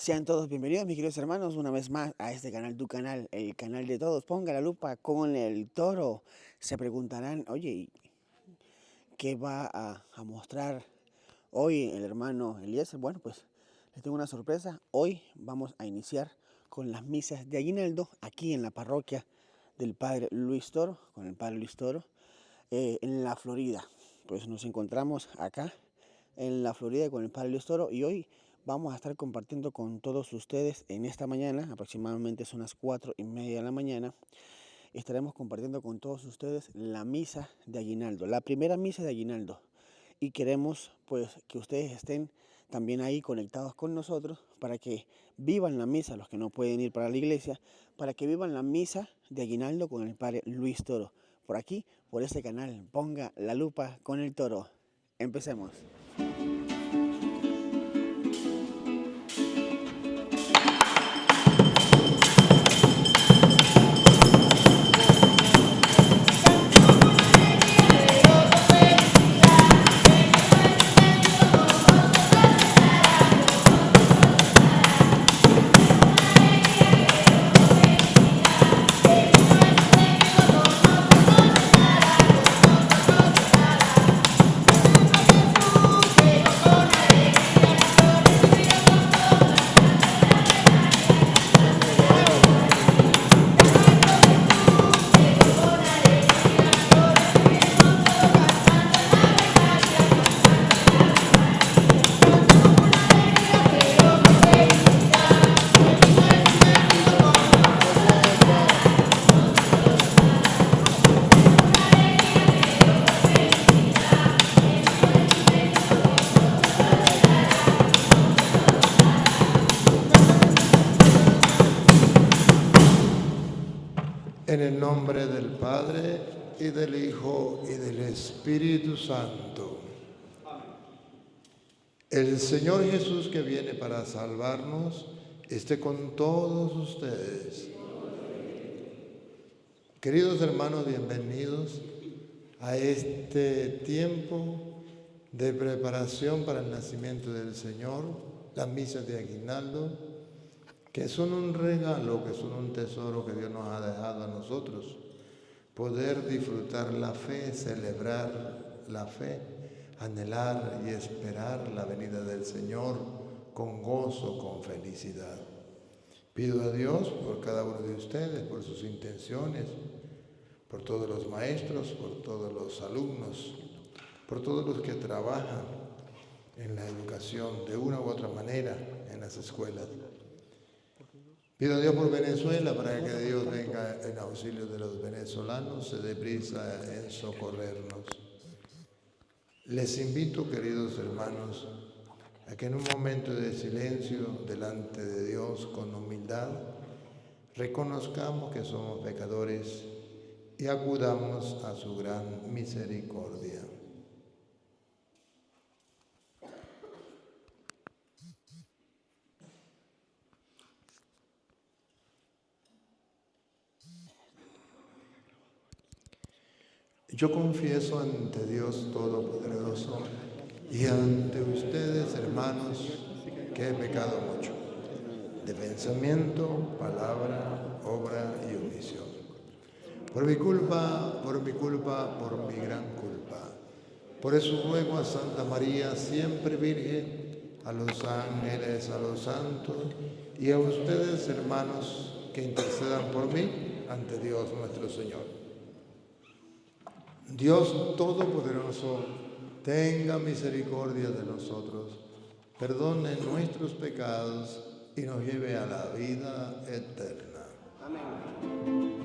Sean todos bienvenidos, mis queridos hermanos, una vez más a este canal, tu canal, el canal de todos. Ponga la lupa con el toro. Se preguntarán, oye, ¿y qué va a mostrar hoy el hermano Eliezer? Bueno, pues les tengo una sorpresa. Hoy vamos a iniciar con las misas de aguinaldo aquí en la parroquia del Padre Luis Toro, con el Padre Luis Toro, en la Florida. Pues nos encontramos acá en la Florida con el Padre Luis Toro y hoy vamos a estar compartiendo con todos ustedes en esta mañana, aproximadamente son las 4:30 de la mañana, estaremos compartiendo con todos ustedes la misa de aguinaldo, la primera misa de aguinaldo. Y queremos pues que ustedes estén también ahí conectados con nosotros para que vivan la misa, los que no pueden ir para la iglesia, para que vivan la misa de aguinaldo con el Padre Luis Toro. Por aquí, por este canal, ponga la lupa con el toro. Empecemos. En el nombre del Padre, y del Hijo, y del Espíritu Santo. El Señor Jesús, que viene para salvarnos, esté con todos ustedes. Queridos hermanos, bienvenidos a este tiempo de preparación para el nacimiento del Señor, las misas de aguinaldo, que son un regalo, que son un tesoro que Dios nos ha dejado a nosotros. Poder disfrutar la fe, celebrar la fe, anhelar y esperar la venida del Señor con gozo, con felicidad. Pido a Dios por cada uno de ustedes, por sus intenciones, por todos los maestros, por todos los alumnos, por todos los que trabajan en la educación de una u otra manera en las escuelas. Pido a Dios por Venezuela para que Dios venga en auxilio de los venezolanos, se dé prisa en socorrernos. Les invito, queridos hermanos, a que en un momento de silencio delante de Dios con humildad reconozcamos que somos pecadores y acudamos a su gran misericordia. Yo confieso ante Dios Todopoderoso y ante ustedes, hermanos, que he pecado mucho, de pensamiento, palabra, obra y omisión. Por mi culpa, por mi gran culpa. Por eso ruego a Santa María, siempre Virgen, a los ángeles, a los santos y a ustedes, hermanos, que intercedan por mí ante Dios nuestro Señor. Dios Todopoderoso, tenga misericordia de nosotros, perdone nuestros pecados y nos lleve a la vida eterna. Amén.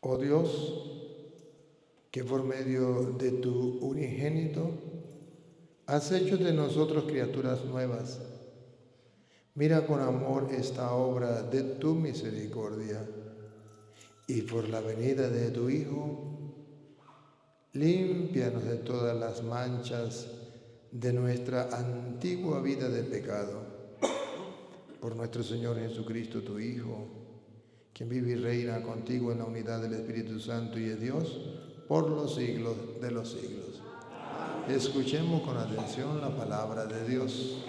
Oh Dios, que por medio de tu unigénito has hecho de nosotros criaturas nuevas, mira con amor esta obra de tu misericordia y por la venida de tu Hijo, límpianos de todas las manchas de nuestra antigua vida de pecado. Por nuestro Señor Jesucristo, tu Hijo, quien vive y reina contigo en la unidad del Espíritu Santo y es Dios por los siglos de los siglos. Escuchemos con atención la palabra de Dios.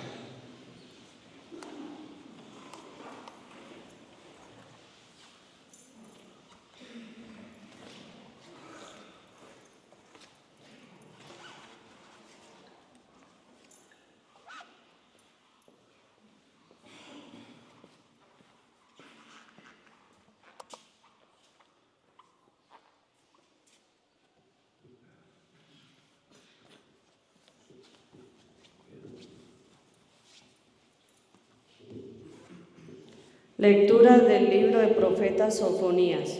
Lectura del libro del profeta Sofonías.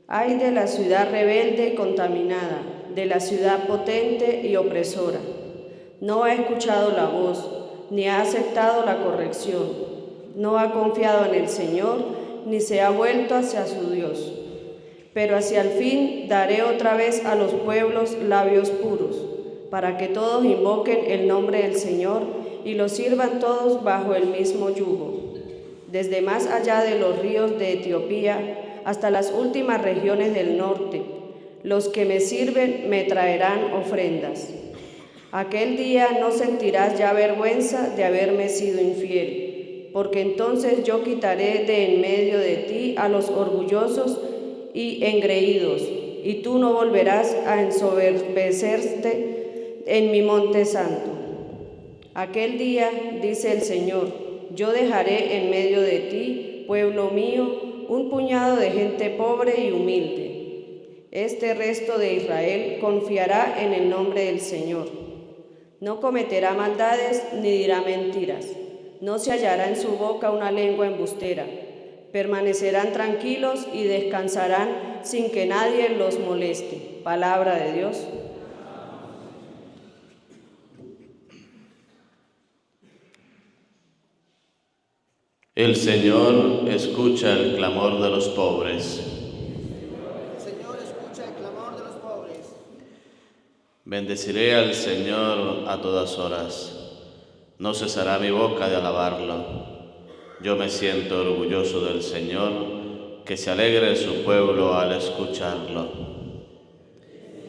Ay de la ciudad rebelde y contaminada, de la ciudad potente y opresora. No ha escuchado la voz, ni ha aceptado la corrección. No ha confiado en el Señor, ni se ha vuelto hacia su Dios. Pero hacia el fin daré otra vez a los pueblos labios puros, para que todos invoquen el nombre del Señor y lo sirvan todos bajo el mismo yugo. Desde más allá de los ríos de Etiopía hasta las últimas regiones del norte, los que me sirven me traerán ofrendas. Aquel día no sentirás ya vergüenza de haberme sido infiel, porque entonces yo quitaré de en medio de ti a los orgullosos y engreídos, y tú no volverás a ensoberbecerte en mi monte santo. Aquel día, dice el Señor, yo dejaré en medio de ti, pueblo mío, un puñado de gente pobre y humilde. Este resto de Israel confiará en el nombre del Señor. No cometerá maldades ni dirá mentiras. No se hallará en su boca una lengua embustera. Permanecerán tranquilos y descansarán sin que nadie los moleste. Palabra de Dios. El Señor escucha el clamor de los pobres. El Señor escucha el clamor de los pobres. Bendeciré al Señor a todas horas. No cesará mi boca de alabarlo. Yo me siento orgulloso del Señor, que se alegre su pueblo al escucharlo.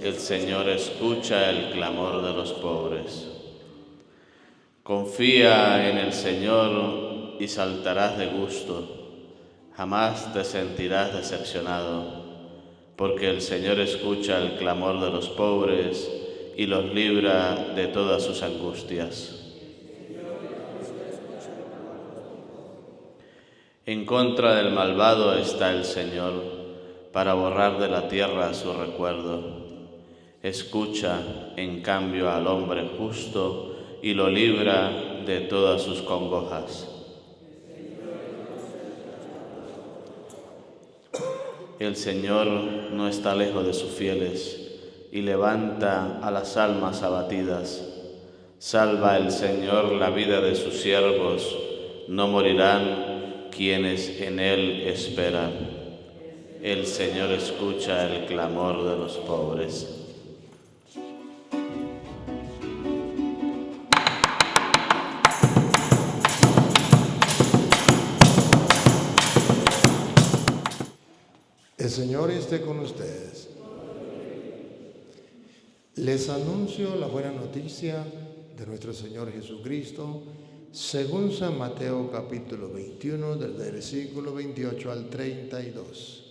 El Señor escucha el clamor de los pobres. Confía en el Señor y saltarás de gusto. Jamás te sentirás decepcionado, porque el Señor escucha el clamor de los pobres y los libra de todas sus angustias. En contra del malvado está el Señor, para borrar de la tierra su recuerdo. Escucha, en cambio, al hombre justo y lo libra de todas sus congojas. El Señor no está lejos de sus fieles y levanta a las almas abatidas. Salva el Señor la vida de sus siervos, no morirán quienes en Él esperan. El Señor escucha el clamor de los pobres. El Señor esté con ustedes. Les anuncio la buena noticia de nuestro Señor Jesucristo, según San Mateo capítulo 21, del versículo 28 al 32.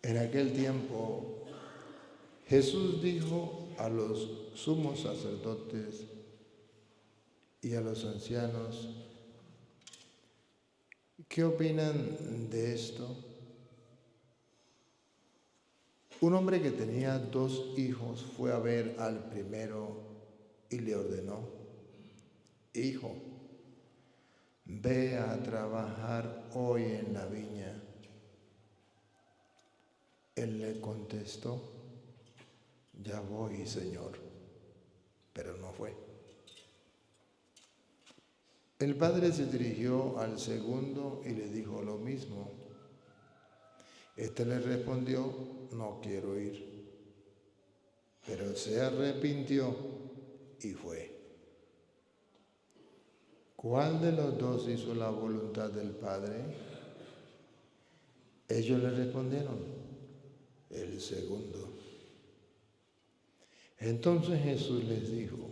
En aquel tiempo, Jesús dijo a los sumos sacerdotes y a los ancianos: ¿qué opinan de esto? Un hombre que tenía 2 hijos fue a ver al primero y le ordenó: Hijo, ve a trabajar hoy en la viña. Él le contestó, ya voy, Señor, pero no fue. El padre se dirigió al segundo y le dijo lo mismo. Este le respondió, no quiero ir. Pero se arrepintió y fue. ¿Cuál de los dos hizo la voluntad del Padre? Ellos le respondieron, el segundo. Entonces Jesús les dijo,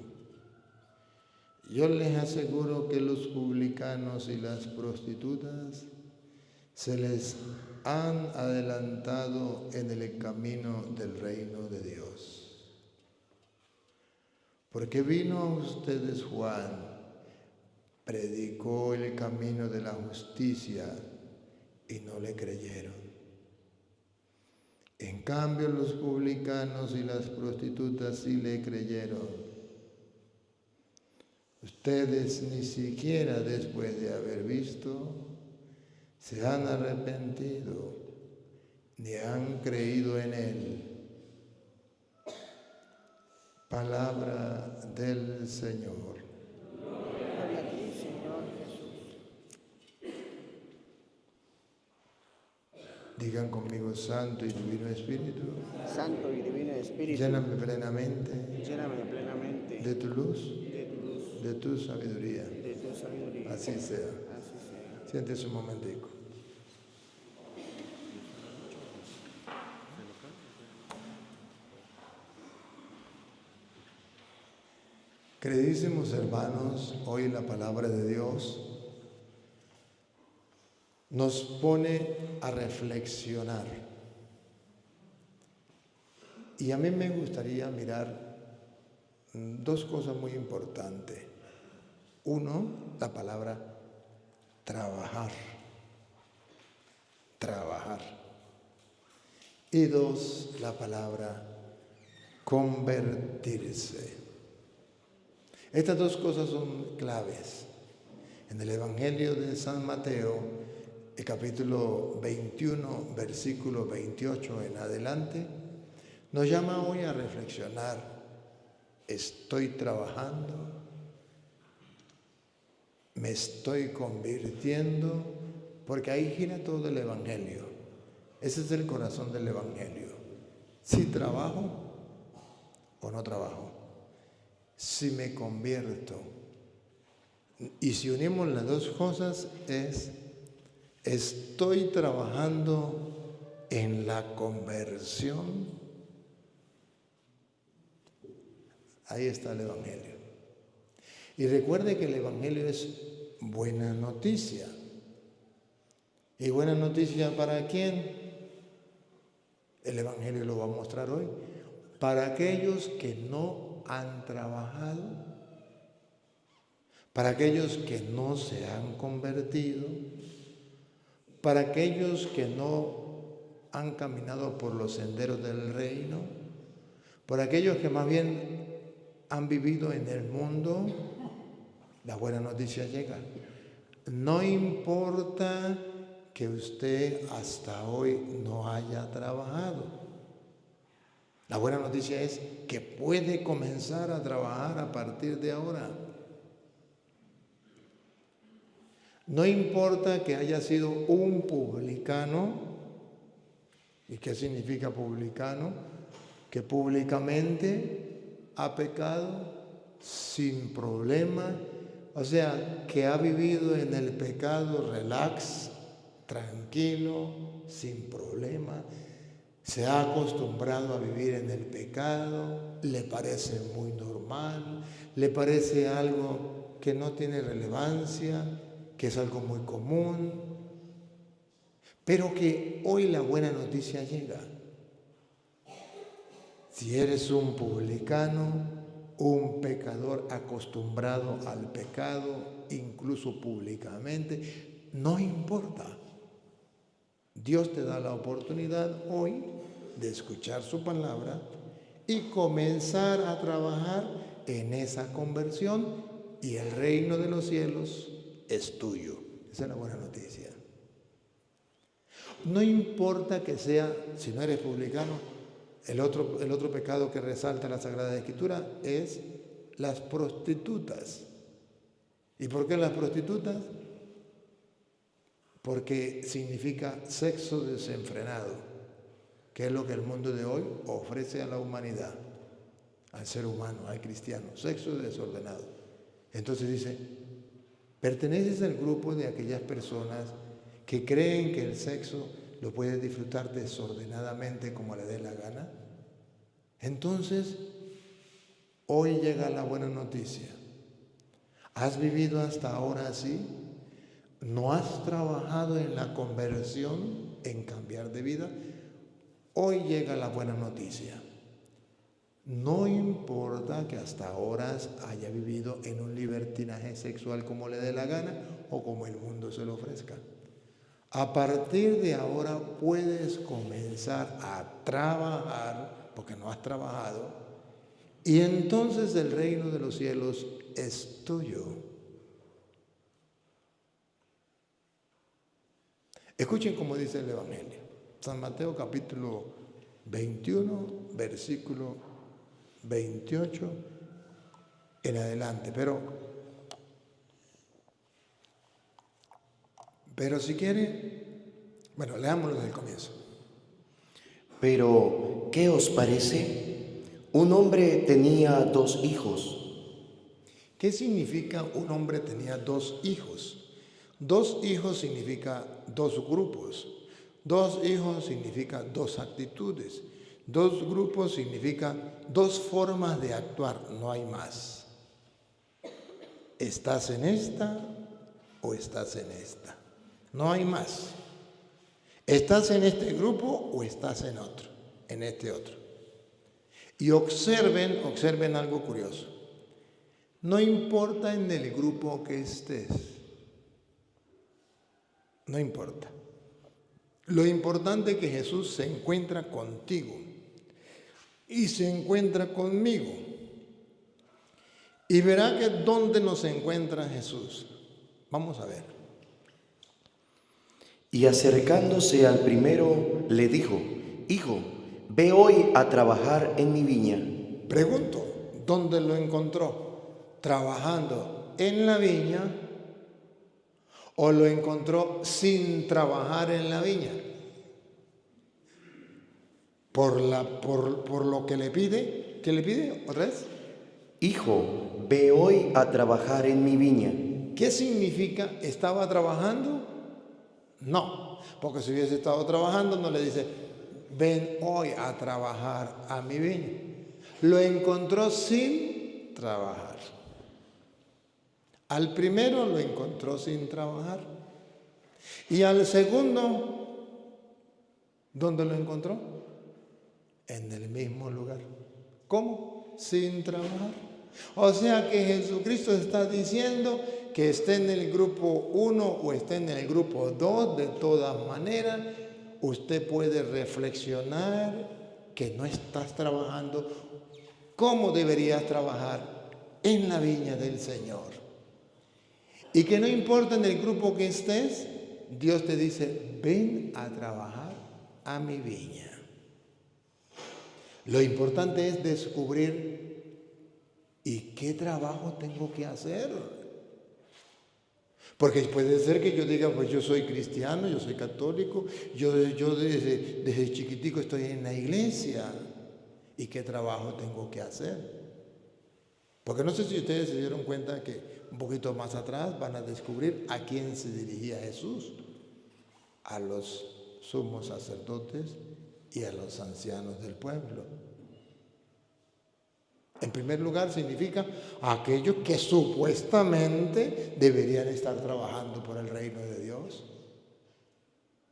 yo les aseguro que los publicanos y las prostitutas se les han adelantado en el camino del reino de Dios. Porque vino a ustedes Juan, predicó el camino de la justicia y no le creyeron. En cambio, los publicanos y las prostitutas sí le creyeron. Ustedes ni siquiera después de haber visto se han arrepentido ni han creído en él. Palabra del Señor. Gloria a ti, Señor Jesús. Digan conmigo, Santo y Divino Espíritu, Santo y Divino Espíritu, lléname plenamente de tu luz, de tu sabiduría. de tu sabiduría. Así sea. Así sea. Siéntese un momentico. Queridísimos hermanos, hoy la palabra de Dios nos pone a reflexionar. Y a mí me gustaría mirar dos cosas muy importantes. Uno, la palabra trabajar. Trabajar. Y dos, la palabra convertirse. Estas dos cosas son claves. En el Evangelio de San Mateo, el capítulo 21, versículo 28 en adelante, nos llama hoy a reflexionar. Estoy trabajando, me estoy convirtiendo, porque ahí gira todo el Evangelio. Ese es el corazón del Evangelio. Si trabajo o no trabajo. Si me convierto. Y si unimos las dos cosas es, estoy trabajando en la conversión. Ahí está el Evangelio. Y recuerde que el Evangelio es buena noticia. ¿Y buena noticia para quién? El Evangelio lo va a mostrar hoy. Para aquellos que no han trabajado, para aquellos que no se han convertido, para aquellos que no han caminado por los senderos del reino, por aquellos que más bien han vivido en el mundo, la buena noticia llega. No importa que usted hasta hoy no haya trabajado. La buena noticia es que puede comenzar a trabajar a partir de ahora. No importa que haya sido un publicano. ¿Y qué significa publicano? Que públicamente ha pecado sin problema, o sea, que ha vivido en el pecado relax, tranquilo, sin problema. Se ha acostumbrado a vivir en el pecado, le parece muy normal, le parece algo que no tiene relevancia, que es algo muy común, pero que hoy la buena noticia llega. Si eres un publicano, un pecador acostumbrado al pecado, incluso públicamente, no importa. Dios te da la oportunidad hoy de escuchar su palabra y comenzar a trabajar en esa conversión, y el reino de los cielos es tuyo. Esa es la buena noticia. No importa que sea, si no eres publicano, el otro pecado que resalta la Sagrada Escritura es las prostitutas. ¿Y por qué las prostitutas? Porque significa sexo desenfrenado, que es lo que el mundo de hoy ofrece a la humanidad, al ser humano, al cristiano, sexo desordenado. Entonces dice, perteneces al grupo de aquellas personas que creen que el sexo lo puedes disfrutar desordenadamente como le dé la gana. Entonces, hoy llega la buena noticia. ¿Has vivido hasta ahora así? ¿No has trabajado en la conversión, en cambiar de vida? Hoy llega la buena noticia. No importa que hasta ahora haya vivido en un libertinaje sexual como le dé la gana o como el mundo se lo ofrezca. A partir de ahora puedes comenzar a trabajar, porque no has trabajado, y entonces el reino de los cielos es tuyo. Escuchen cómo dice el Evangelio. San Mateo capítulo 21, versículo 28 en adelante. Pero si quiere, bueno, leámoslo desde el comienzo. Pero, ¿qué os parece? Un hombre tenía 2 hijos. ¿Qué significa un hombre tenía 2 hijos? 2 hijos significa 2 grupos. 2 hijos significa 2 actitudes. 2 grupos significa 2 formas de actuar, no hay más. ¿Estás en esta o estás en esta? No hay más. ¿Estás en este grupo o estás en otro? En este otro. Y observen algo curioso. No importa en el grupo que estés. No importa. Lo importante es que Jesús se encuentra contigo y se encuentra conmigo. Y verá que ¿dónde nos encuentra Jesús? Vamos a ver. Y acercándose al primero, le dijo: Hijo, ve hoy a trabajar en mi viña. Pregunto, ¿dónde lo encontró? ¿Trabajando en la viña o lo encontró sin trabajar en la viña? Por lo que le pide. ¿Qué le pide? ¿Otra vez? Hijo, ve hoy a trabajar en mi viña. ¿Qué significa? ¿Estaba trabajando? No, porque si hubiese estado trabajando no le dice, ven hoy a trabajar a mi viña. Lo encontró sin trabajar. Al primero lo encontró sin trabajar. Y al segundo, ¿dónde lo encontró? En el mismo lugar. ¿Cómo? Sin trabajar. O sea que Jesucristo está diciendo que esté en el grupo 1 o esté en el grupo 2, de todas maneras, usted puede reflexionar que no estás trabajando como deberías trabajar en la viña del Señor. Y que no importa en el grupo que estés, Dios te dice, ven a trabajar a mi viña. Lo importante es descubrir, ¿y qué trabajo tengo que hacer? Porque puede ser que yo diga, pues yo soy cristiano, yo soy católico, yo desde chiquitico estoy en la iglesia. ¿Y qué trabajo tengo que hacer? Porque no sé si ustedes se dieron cuenta que un poquito más atrás van a descubrir a quién se dirigía Jesús. A los sumos sacerdotes y a los ancianos del pueblo. En primer lugar, significa aquellos que supuestamente deberían estar trabajando por el reino de Dios.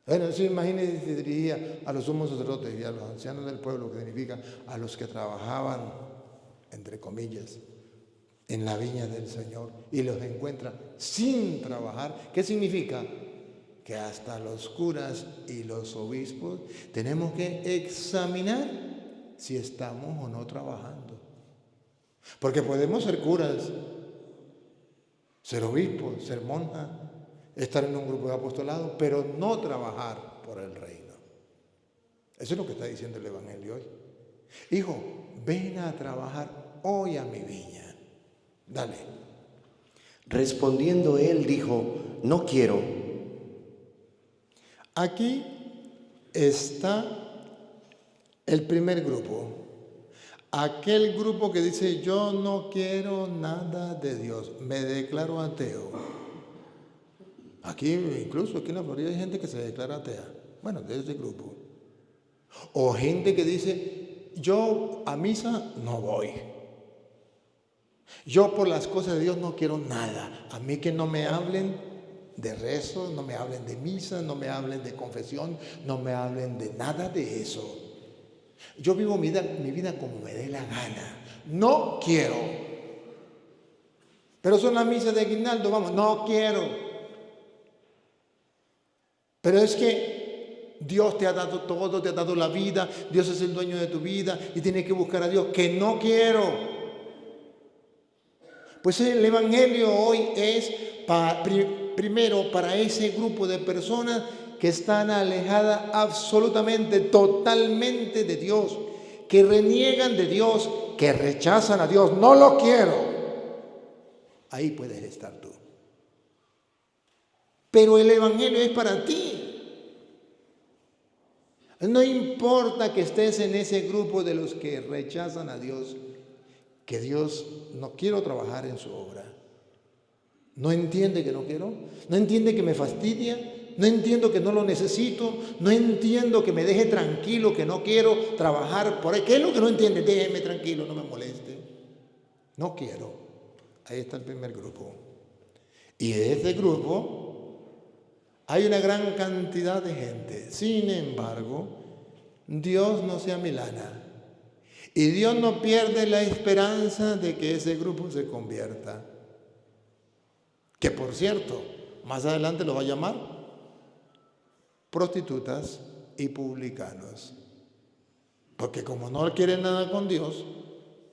Bueno, si imagínense si dirigía a los sumos sacerdotes y a los ancianos del pueblo, que significa a los que trabajaban, entre comillas, en la viña del Señor, y los encuentra sin trabajar. ¿Qué significa? Que hasta los curas y los obispos tenemos que examinar si estamos o no trabajando. Porque podemos ser curas, ser obispo, ser monja, estar en un grupo de apostolado, pero no trabajar por el reino. Eso es lo que está diciendo el Evangelio hoy. Hijo, ven a trabajar hoy a mi viña. Dale. Respondiendo él dijo, no quiero. Aquí está el primer grupo. Aquel grupo que dice, yo no quiero nada de Dios, me declaro ateo. Aquí, incluso aquí en la Florida hay gente que se declara atea. Bueno, de ese grupo. O gente que dice, yo a misa no voy. Yo por las cosas de Dios no quiero nada. A mí que no me hablen de rezo, no me hablen de misa, no me hablen de confesión, no me hablen de nada de eso. Yo vivo mi vida como me dé la gana. No quiero. Pero son las misas de aguinaldo, vamos, no quiero. Pero es que Dios te ha dado todo, te ha dado la vida, Dios es el dueño de tu vida y tienes que buscar a Dios, que no quiero. Pues el Evangelio hoy es primero para ese grupo de personas que están alejadas absolutamente, totalmente de Dios, que reniegan de Dios, que rechazan a Dios. No lo quiero. Ahí puedes estar tú. Pero el Evangelio es para ti. No importa que estés en ese grupo de los que rechazan a Dios, que Dios no quiero trabajar en su obra. No entiende que no quiero, no entiende que me fastidia, no entiendo que no lo necesito, no entiendo que me deje tranquilo, que no quiero trabajar por él. ¿Qué es lo que no entiende? Déjeme tranquilo, no me moleste. No quiero. Ahí está el primer grupo. Y de ese grupo hay una gran cantidad de gente. Sin embargo, Dios no se amilana. Y Dios no pierde la esperanza de que ese grupo se convierta. Que por cierto, más adelante lo va a llamar prostitutas y publicanos. Porque como no quieren nada con Dios,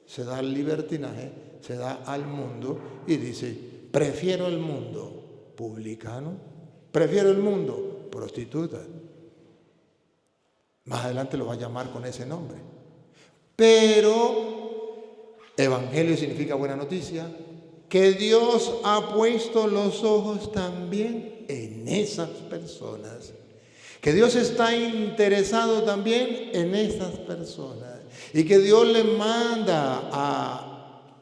se da al libertinaje, se da al mundo y dice, prefiero el mundo publicano, prefiero el mundo prostituta. Más adelante lo va a llamar con ese nombre. Pero evangelio significa buena noticia, que Dios ha puesto los ojos también en esas personas. Que Dios está interesado también en esas personas. Y que Dios le manda a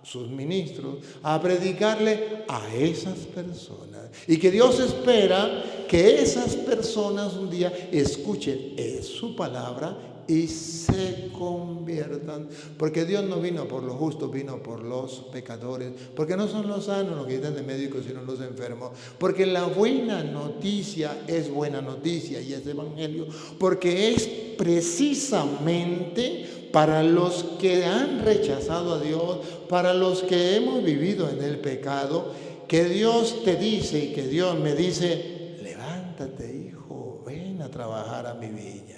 sus ministros a predicarle a esas personas. Y que Dios espera que esas personas un día escuchen su palabra y se conviertan. Porque Dios no vino por los justos, vino por los pecadores. Porque no son los sanos los que están de médicos, sino los enfermos. Porque la buena noticia es buena noticia y es evangelio. Porque es precisamente para los que han rechazado a Dios, para los que hemos vivido en el pecado, que Dios te dice y que Dios me dice, levántate, hijo, ven a trabajar a mi viña.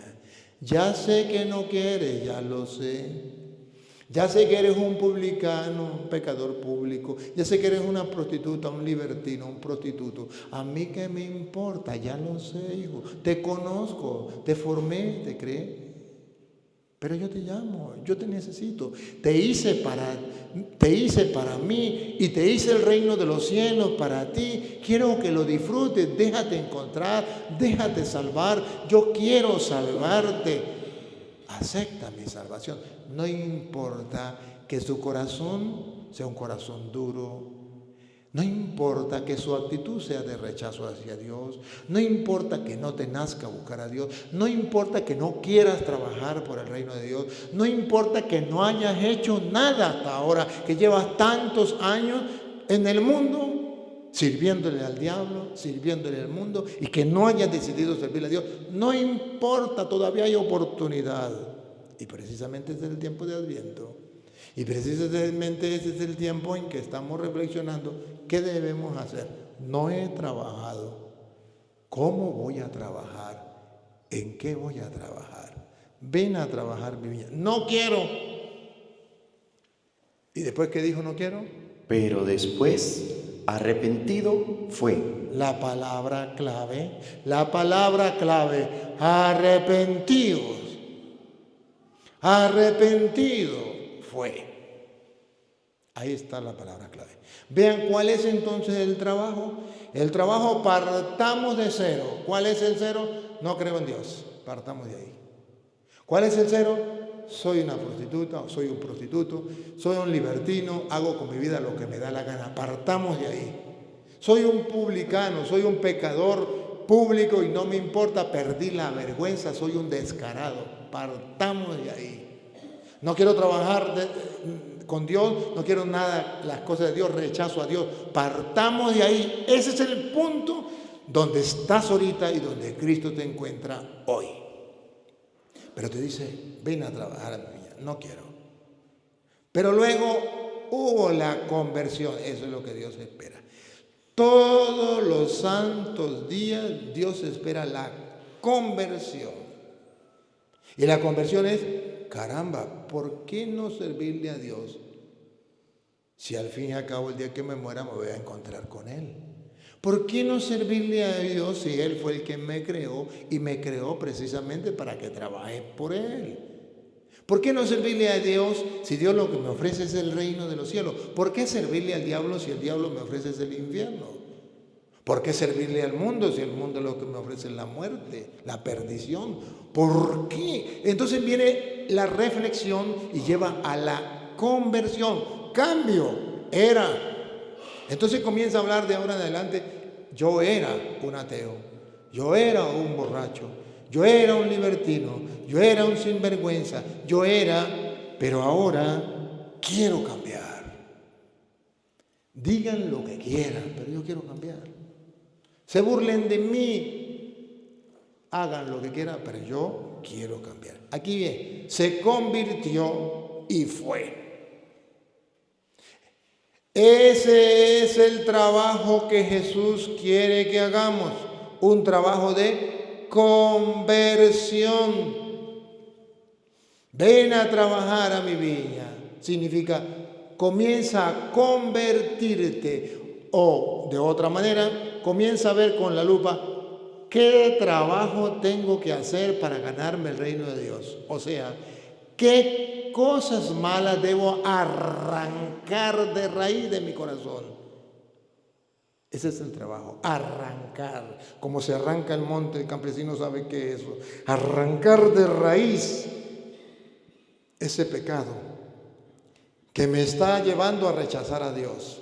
Ya sé que no quieres, ya lo sé. Ya sé que eres un publicano, un pecador público. Ya sé que eres una prostituta, un libertino, un prostituto. A mí qué me importa, ya lo sé, hijo. Te conozco, te formé, te creé. Pero yo te llamo, yo te necesito. Te hice para mí y te hice el reino de los cielos para ti. Quiero que lo disfrutes, déjate encontrar, déjate salvar. Yo quiero salvarte. Acepta mi salvación. No importa que su corazón sea un corazón duro. No importa que su actitud sea de rechazo hacia Dios. No importa que no te nazca buscar a Dios. No importa que no quieras trabajar por el reino de Dios. No importa que no hayas hecho nada hasta ahora, que llevas tantos años en el mundo sirviéndole al diablo, sirviéndole al mundo y que no hayas decidido servirle a Dios. No importa, todavía hay oportunidad. Y precisamente es el tiempo de Adviento. Y precisamente ese es el tiempo en que estamos reflexionando qué debemos hacer. No he trabajado. ¿Cómo voy a trabajar? ¿En qué voy a trabajar? Ven a trabajar mi viña. No quiero. ¿Y después qué dijo no quiero? Pero después, arrepentido fue. La palabra clave, arrepentidos. Arrepentido fue. Ahí está la palabra clave. Vean cuál es entonces el trabajo. El trabajo, partamos de cero. ¿Cuál es el cero? No creo en Dios. Partamos de ahí. ¿Cuál es el cero? Soy una prostituta, o soy un prostituto, soy un libertino, hago con mi vida lo que me da la gana. Partamos de ahí. Soy un publicano, soy un pecador público y no me importa, perdí la vergüenza, soy un descarado. Partamos de ahí. No quiero trabajar con Dios, no quiero nada, las cosas de Dios, rechazo a Dios. Partamos de ahí. Ese es el punto donde estás ahorita y donde Cristo te encuentra hoy. Pero te dice, ven a trabajar a mi viña. No quiero. Pero luego hubo la conversión. Eso es lo que Dios espera. Todos los santos días Dios espera la conversión. Y la conversión es, caramba, ¿por qué no servirle a Dios si al fin y al cabo el día que me muera me voy a encontrar con Él? ¿Por qué no servirle a Dios si Él fue el que me creó y me creó precisamente para que trabaje por Él? ¿Por qué no servirle a Dios si Dios lo que me ofrece es el reino de los cielos? ¿Por qué servirle al diablo si el diablo me ofrece es el infierno? ¿Por qué servirle al mundo si el mundo lo que me ofrece es la muerte, la perdición? ¿Por qué? Entonces viene la reflexión y lleva a la conversión. Cambio, era. Entonces comienza a hablar de ahora en adelante, yo era un ateo, yo era un borracho, yo era un libertino, yo era un sinvergüenza, pero ahora quiero cambiar. Digan lo que quieran, pero yo quiero cambiar. Se burlen de mí, hagan lo que quieran, pero yo quiero cambiar. Aquí bien, se convirtió y fue. Ese es el trabajo que Jesús quiere que hagamos, un trabajo de conversión. Ven a trabajar a mi viña, significa comienza a convertirte, o de otra manera, comienza a ver con la lupa qué trabajo tengo que hacer para ganarme el reino de Dios. O sea, qué cosas malas debo arrancar de raíz de mi corazón. Ese es el trabajo, arrancar. Como se arranca el monte, el campesino sabe qué es eso. Arrancar de raíz ese pecado que me está llevando a rechazar a Dios,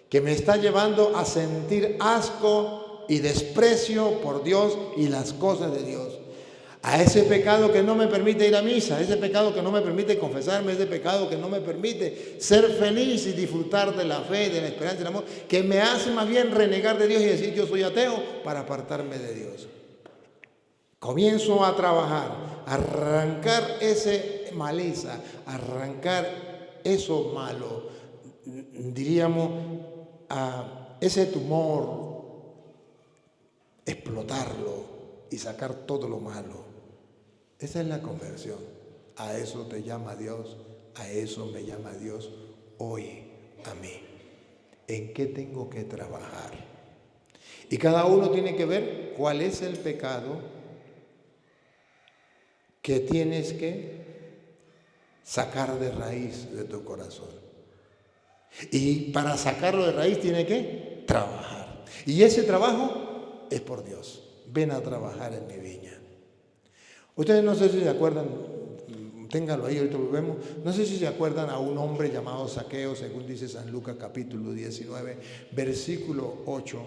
que me está llevando a sentir asco y desprecio por Dios y las cosas de Dios. A ese pecado que no me permite ir a misa, a ese pecado que no me permite confesarme, ese pecado que no me permite ser feliz y disfrutar de la fe, de la esperanza y del amor, que me hace más bien renegar de Dios y decir yo soy ateo para apartarme de Dios. Comienzo a trabajar, a arrancar ese maleza, a arrancar eso malo, diríamos, a ese tumor, explotarlo y sacar todo lo malo. Esa es la conversión. A eso te llama Dios, a eso me llama Dios hoy a mí. ¿En qué tengo que trabajar? Y cada uno tiene que ver cuál es el pecado que tienes que sacar de raíz de tu corazón. Y para sacarlo de raíz tiene que trabajar. Y ese trabajo es por Dios. Ven a trabajar en mi viña. Ustedes no sé si se acuerdan, ténganlo ahí, ahorita lo vemos. No sé si se acuerdan a un hombre llamado Zaqueo, según dice San Lucas capítulo 19, versículo 8.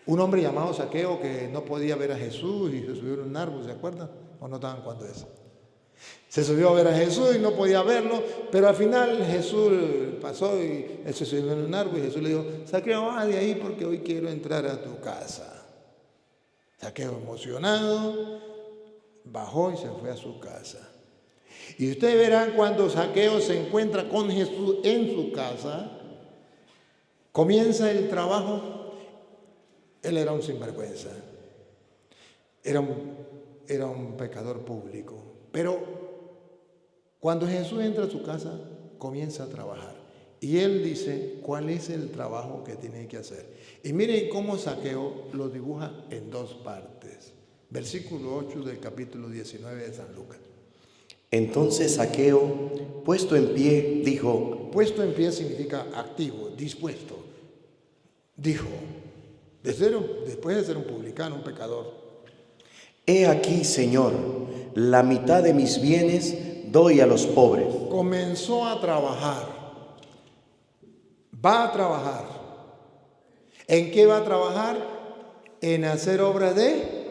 Un hombre llamado Zaqueo que no podía ver a Jesús y se subió en un árbol, ¿se acuerdan? ¿O no estaban cuando eso? Se subió a ver a Jesús y no podía verlo, pero al final Jesús pasó y él se subió en un árbol y Jesús le dijo, Zaqueo, va de ahí porque hoy quiero entrar a tu casa. Zaqueo emocionado, bajó y se fue a su casa. Y ustedes verán cuando Zaqueo se encuentra con Jesús en su casa, comienza el trabajo. Él era un sinvergüenza, era un pecador público. Pero cuando Jesús entra a su casa, comienza a trabajar. Y él dice cuál es el trabajo que tiene que hacer. Y miren cómo Zaqueo lo dibuja en dos partes. Versículo 8 del capítulo 19 de San Lucas. Entonces Zaqueo, puesto en pie, dijo, Puesto en pie significa activo, dispuesto. Dijo, después de ser un publicano, un pecador, he aquí, Señor, la mitad de mis bienes doy a los pobres. comenzó a trabajar. Va a trabajar. ¿En qué va a trabajar? En hacer obras de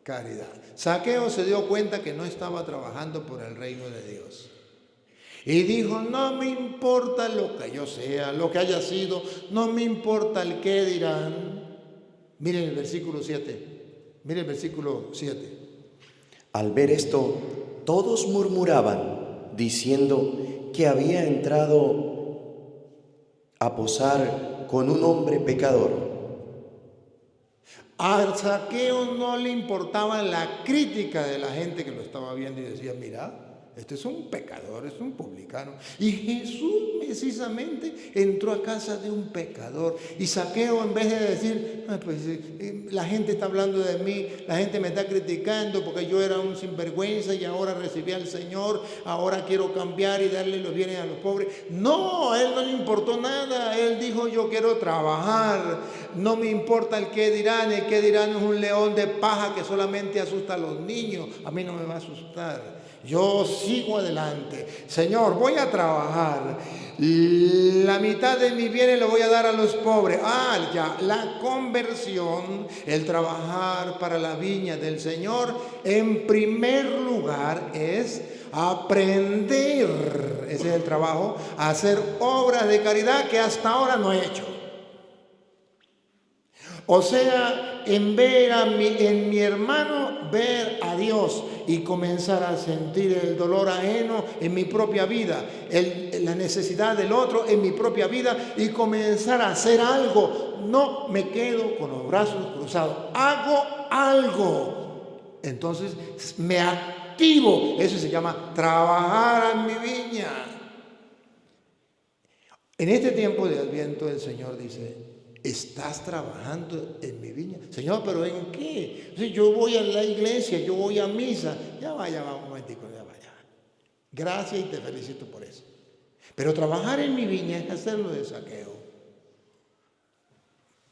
caridad. Zaqueo se dio cuenta que no estaba trabajando por el reino de Dios. Y dijo, no me importa lo que yo sea, lo que haya sido, no me importa el qué dirán. Miren el versículo 7. Miren el versículo 7. Al ver esto, todos murmuraban, diciendo que había entrado a posar con un hombre pecador. A Zaqueo no le importaba la crítica de la gente que lo estaba viendo y decía, mira, este es un pecador, es un publicano. Y Jesús precisamente entró a casa de un pecador. Y Zaqueo, en vez de decir, la gente está hablando de mí, la gente me está criticando porque yo era un sinvergüenza y ahora recibí al Señor, ahora quiero cambiar y darle los bienes a los pobres. No, a él no le importó nada. Él dijo, yo quiero trabajar, no me importa el qué dirán es un león de paja que solamente asusta a los niños. A mí no me va a asustar. Yo sigo adelante. Señor, voy a trabajar. La mitad de mis bienes lo voy a dar a los pobres. Ya, la conversión, el trabajar para la viña del Señor, en primer lugar es aprender, ese es el trabajo, a hacer obras de caridad que hasta ahora no he hecho. O sea, en mi hermano, ver a Dios y comenzar a sentir el dolor ajeno en mi propia vida, la necesidad del otro en mi propia vida y comenzar a hacer algo. No me quedo con los brazos cruzados, hago algo. Entonces me activo, eso se llama trabajar en mi viña. En este tiempo de Adviento el Señor dice, ¿estás trabajando en mi viña? Señor, ¿pero en qué? O sea, yo voy a la iglesia, yo voy a misa. Ya vaya, un momentico, ya vaya. Gracias y te felicito por eso. Pero trabajar en mi viña es hacerlo de Zaqueo.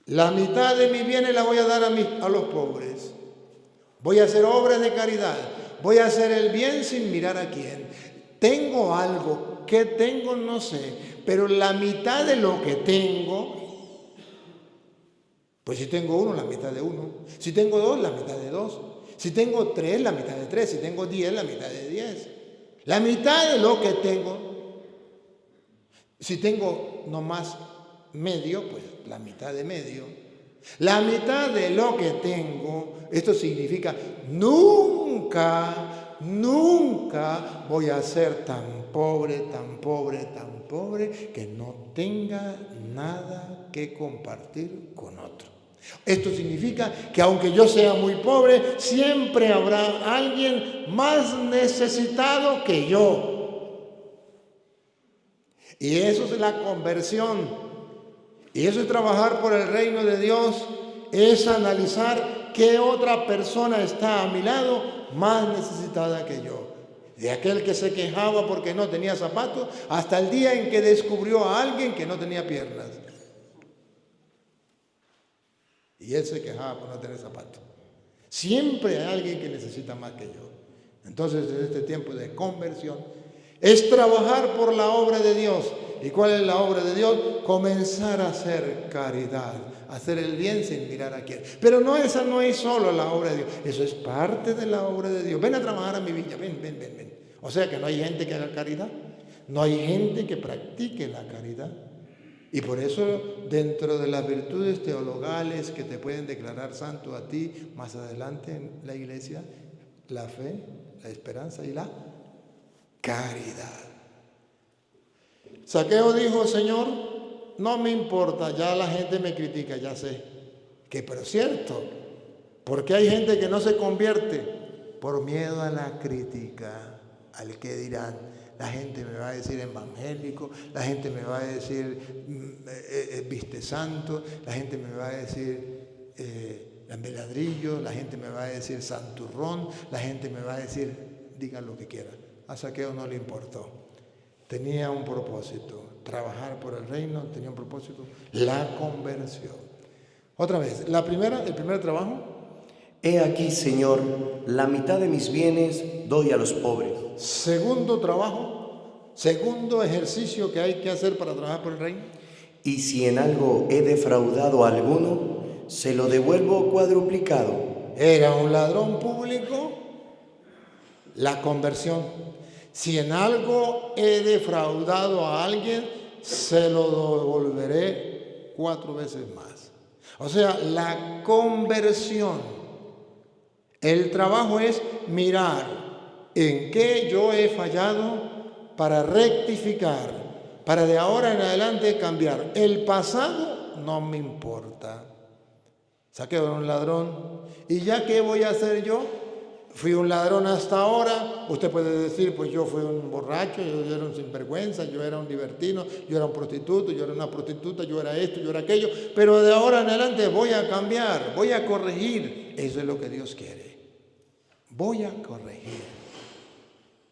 La mitad de mis bienes la voy a dar a los pobres. Voy a hacer obras de caridad. Voy a hacer el bien sin mirar a quién. Tengo algo. ¿Qué tengo? No sé. Pero la mitad de lo que tengo... Pues si tengo uno, la mitad de uno. Si tengo dos, la mitad de dos. Si tengo tres, la mitad de tres. Si tengo 10, la mitad de 10. La mitad de lo que tengo. Si tengo nomás medio, pues la mitad de medio. La mitad de lo que tengo, esto significa nunca voy a ser tan pobre que no tenga nada que compartir con otro. Esto significa que aunque yo sea muy pobre, siempre habrá alguien más necesitado que yo. Y eso es la conversión. Y eso es trabajar por el reino de Dios. Es analizar qué otra persona está a mi lado más necesitada que yo. De aquel que se quejaba porque no tenía zapatos, hasta el día en que descubrió a alguien que no tenía piernas. Y él se quejaba por no tener zapatos. Siempre hay alguien que necesita más que yo. Entonces, en este tiempo de conversión, es trabajar por la obra de Dios. ¿Y cuál es la obra de Dios? Comenzar a hacer caridad, hacer el bien sin mirar a quién. Pero no, esa no es solo la obra de Dios, eso es parte de la obra de Dios. Ven a trabajar a mi viña, ven. O sea que no hay gente que haga caridad, no hay gente que practique la caridad. Y por eso, dentro de las virtudes teologales que te pueden declarar santo a ti más adelante en la iglesia, la fe, la esperanza y la caridad. Zaqueo dijo, Señor, no me importa, ya la gente me critica, ya sé. Que pero es cierto, porque hay gente que no se convierte por miedo a la crítica, al que dirán. la gente me va a decir evangélico, la gente me va a decir viste santo, la gente me va a decir lambeladrillo, la gente me va a decir santurrón, la gente me va a decir, diga lo que quiera. A Zaqueo no le importó. Tenía un propósito, trabajar por el reino, tenía un propósito, la conversión. Otra vez, el primer trabajo. He aquí, Señor, la mitad de mis bienes doy a los pobres. Segundo trabajo, segundo ejercicio que hay que hacer para trabajar por el reino. Y si en algo he defraudado a alguno, se lo devuelvo cuadruplicado. Era un ladrón público, la conversión. Si en algo he defraudado a alguien, se lo devolveré 4 veces más. O sea, la conversión. El trabajo es mirar en qué yo he fallado para rectificar, para de ahora en adelante cambiar. El pasado no me importa. Zaqueo era un ladrón. ¿Y ya qué voy a hacer yo? Fui un ladrón hasta ahora. Usted puede decir, pues yo fui un borracho, yo era un sinvergüenza, yo era un libertino, yo era un prostituto, yo era una prostituta, yo era esto, yo era aquello. Pero de ahora en adelante voy a cambiar, voy a corregir. Eso es lo que Dios quiere. Voy a corregir.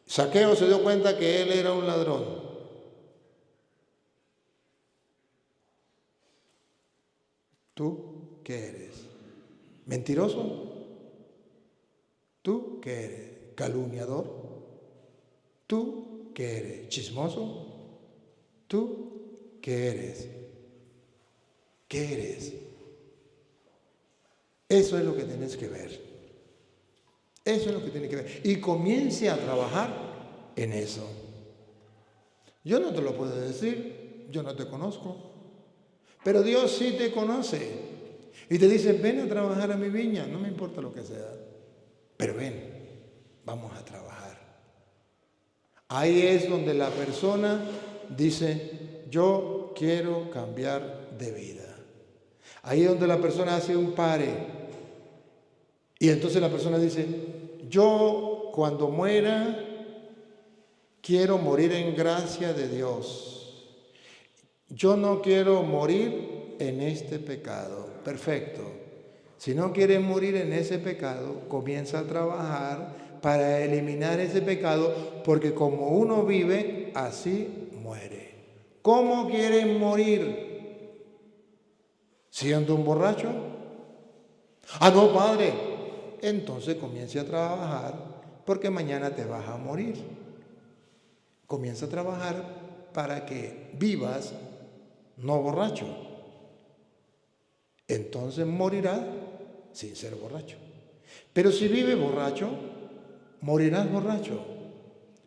Zaqueo se dio cuenta que él era un ladrón. ¿Tú qué eres? ¿Mentiroso? ¿Tú qué eres? ¿Calumniador? ¿Tú qué eres? ¿Chismoso? ¿Tú qué eres? ¿Qué eres? Eso es lo que tienes que ver. Eso es lo que tienes que ver. Y comience a trabajar en eso. Yo no te lo puedo decir, yo no te conozco, pero Dios sí te conoce. Y te dice, ven a trabajar a mi viña, no me importa lo que sea. Pero ven, vamos a trabajar. Ahí es donde la persona dice, yo quiero cambiar de vida. Ahí es donde la persona hace un pare. Y entonces la persona dice, yo cuando muera, quiero morir en gracia de Dios. Yo no quiero morir en este pecado. Perfecto. Si no quieres morir en ese pecado, comienza a trabajar para eliminar ese pecado, porque como uno vive, así muere. ¿Cómo quieres morir? ¿Siendo un borracho? Ah, no, padre. Entonces comience a trabajar, porque mañana te vas a morir. Comienza a trabajar para que vivas no borracho. Entonces morirás sin ser borracho. Pero si vives borracho, morirás borracho.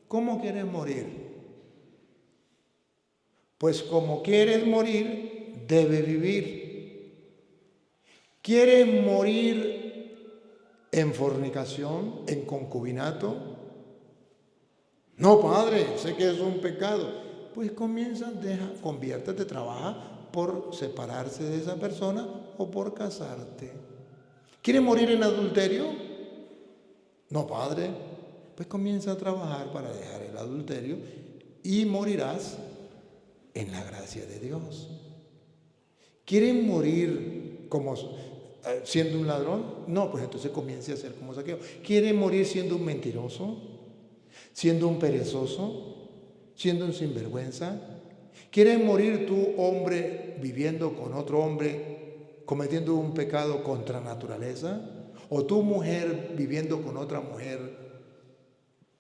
¿Cómo quieres morir? Pues como quieres morir, debes vivir. ¿Quieres morir en fornicación, en concubinato? No, padre, sé que es un pecado. Pues comienza, conviértete, trabaja por separarse de esa persona o por casarte. ¿Quieres morir en adulterio? No, padre. Pues comienza a trabajar para dejar el adulterio y morirás en la gracia de Dios. ¿Quieres morir como siendo un ladrón? No, pues entonces comience a ser como Zaqueo. ¿Quieres morir siendo un mentiroso? ¿Siendo un perezoso? ¿Siendo un sinvergüenza? ¿Quieres morir tú, hombre, viviendo con otro hombre, cometiendo un pecado contra naturaleza? ¿O tú, mujer, viviendo con otra mujer,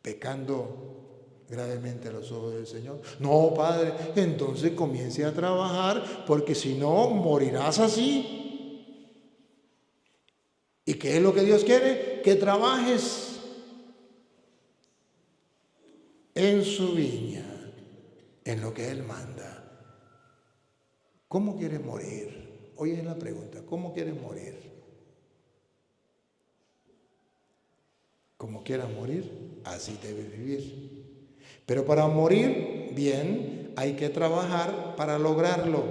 pecando gravemente a los ojos del Señor? No, padre, entonces comience a trabajar, porque si no, morirás así. ¿Y qué es lo que Dios quiere? Que trabajes en su viña, en lo que Él manda. ¿Cómo quieres morir? Hoy es la pregunta, ¿cómo quieres morir? Como quieras morir, así debes vivir. Pero para morir bien, hay que trabajar para lograrlo.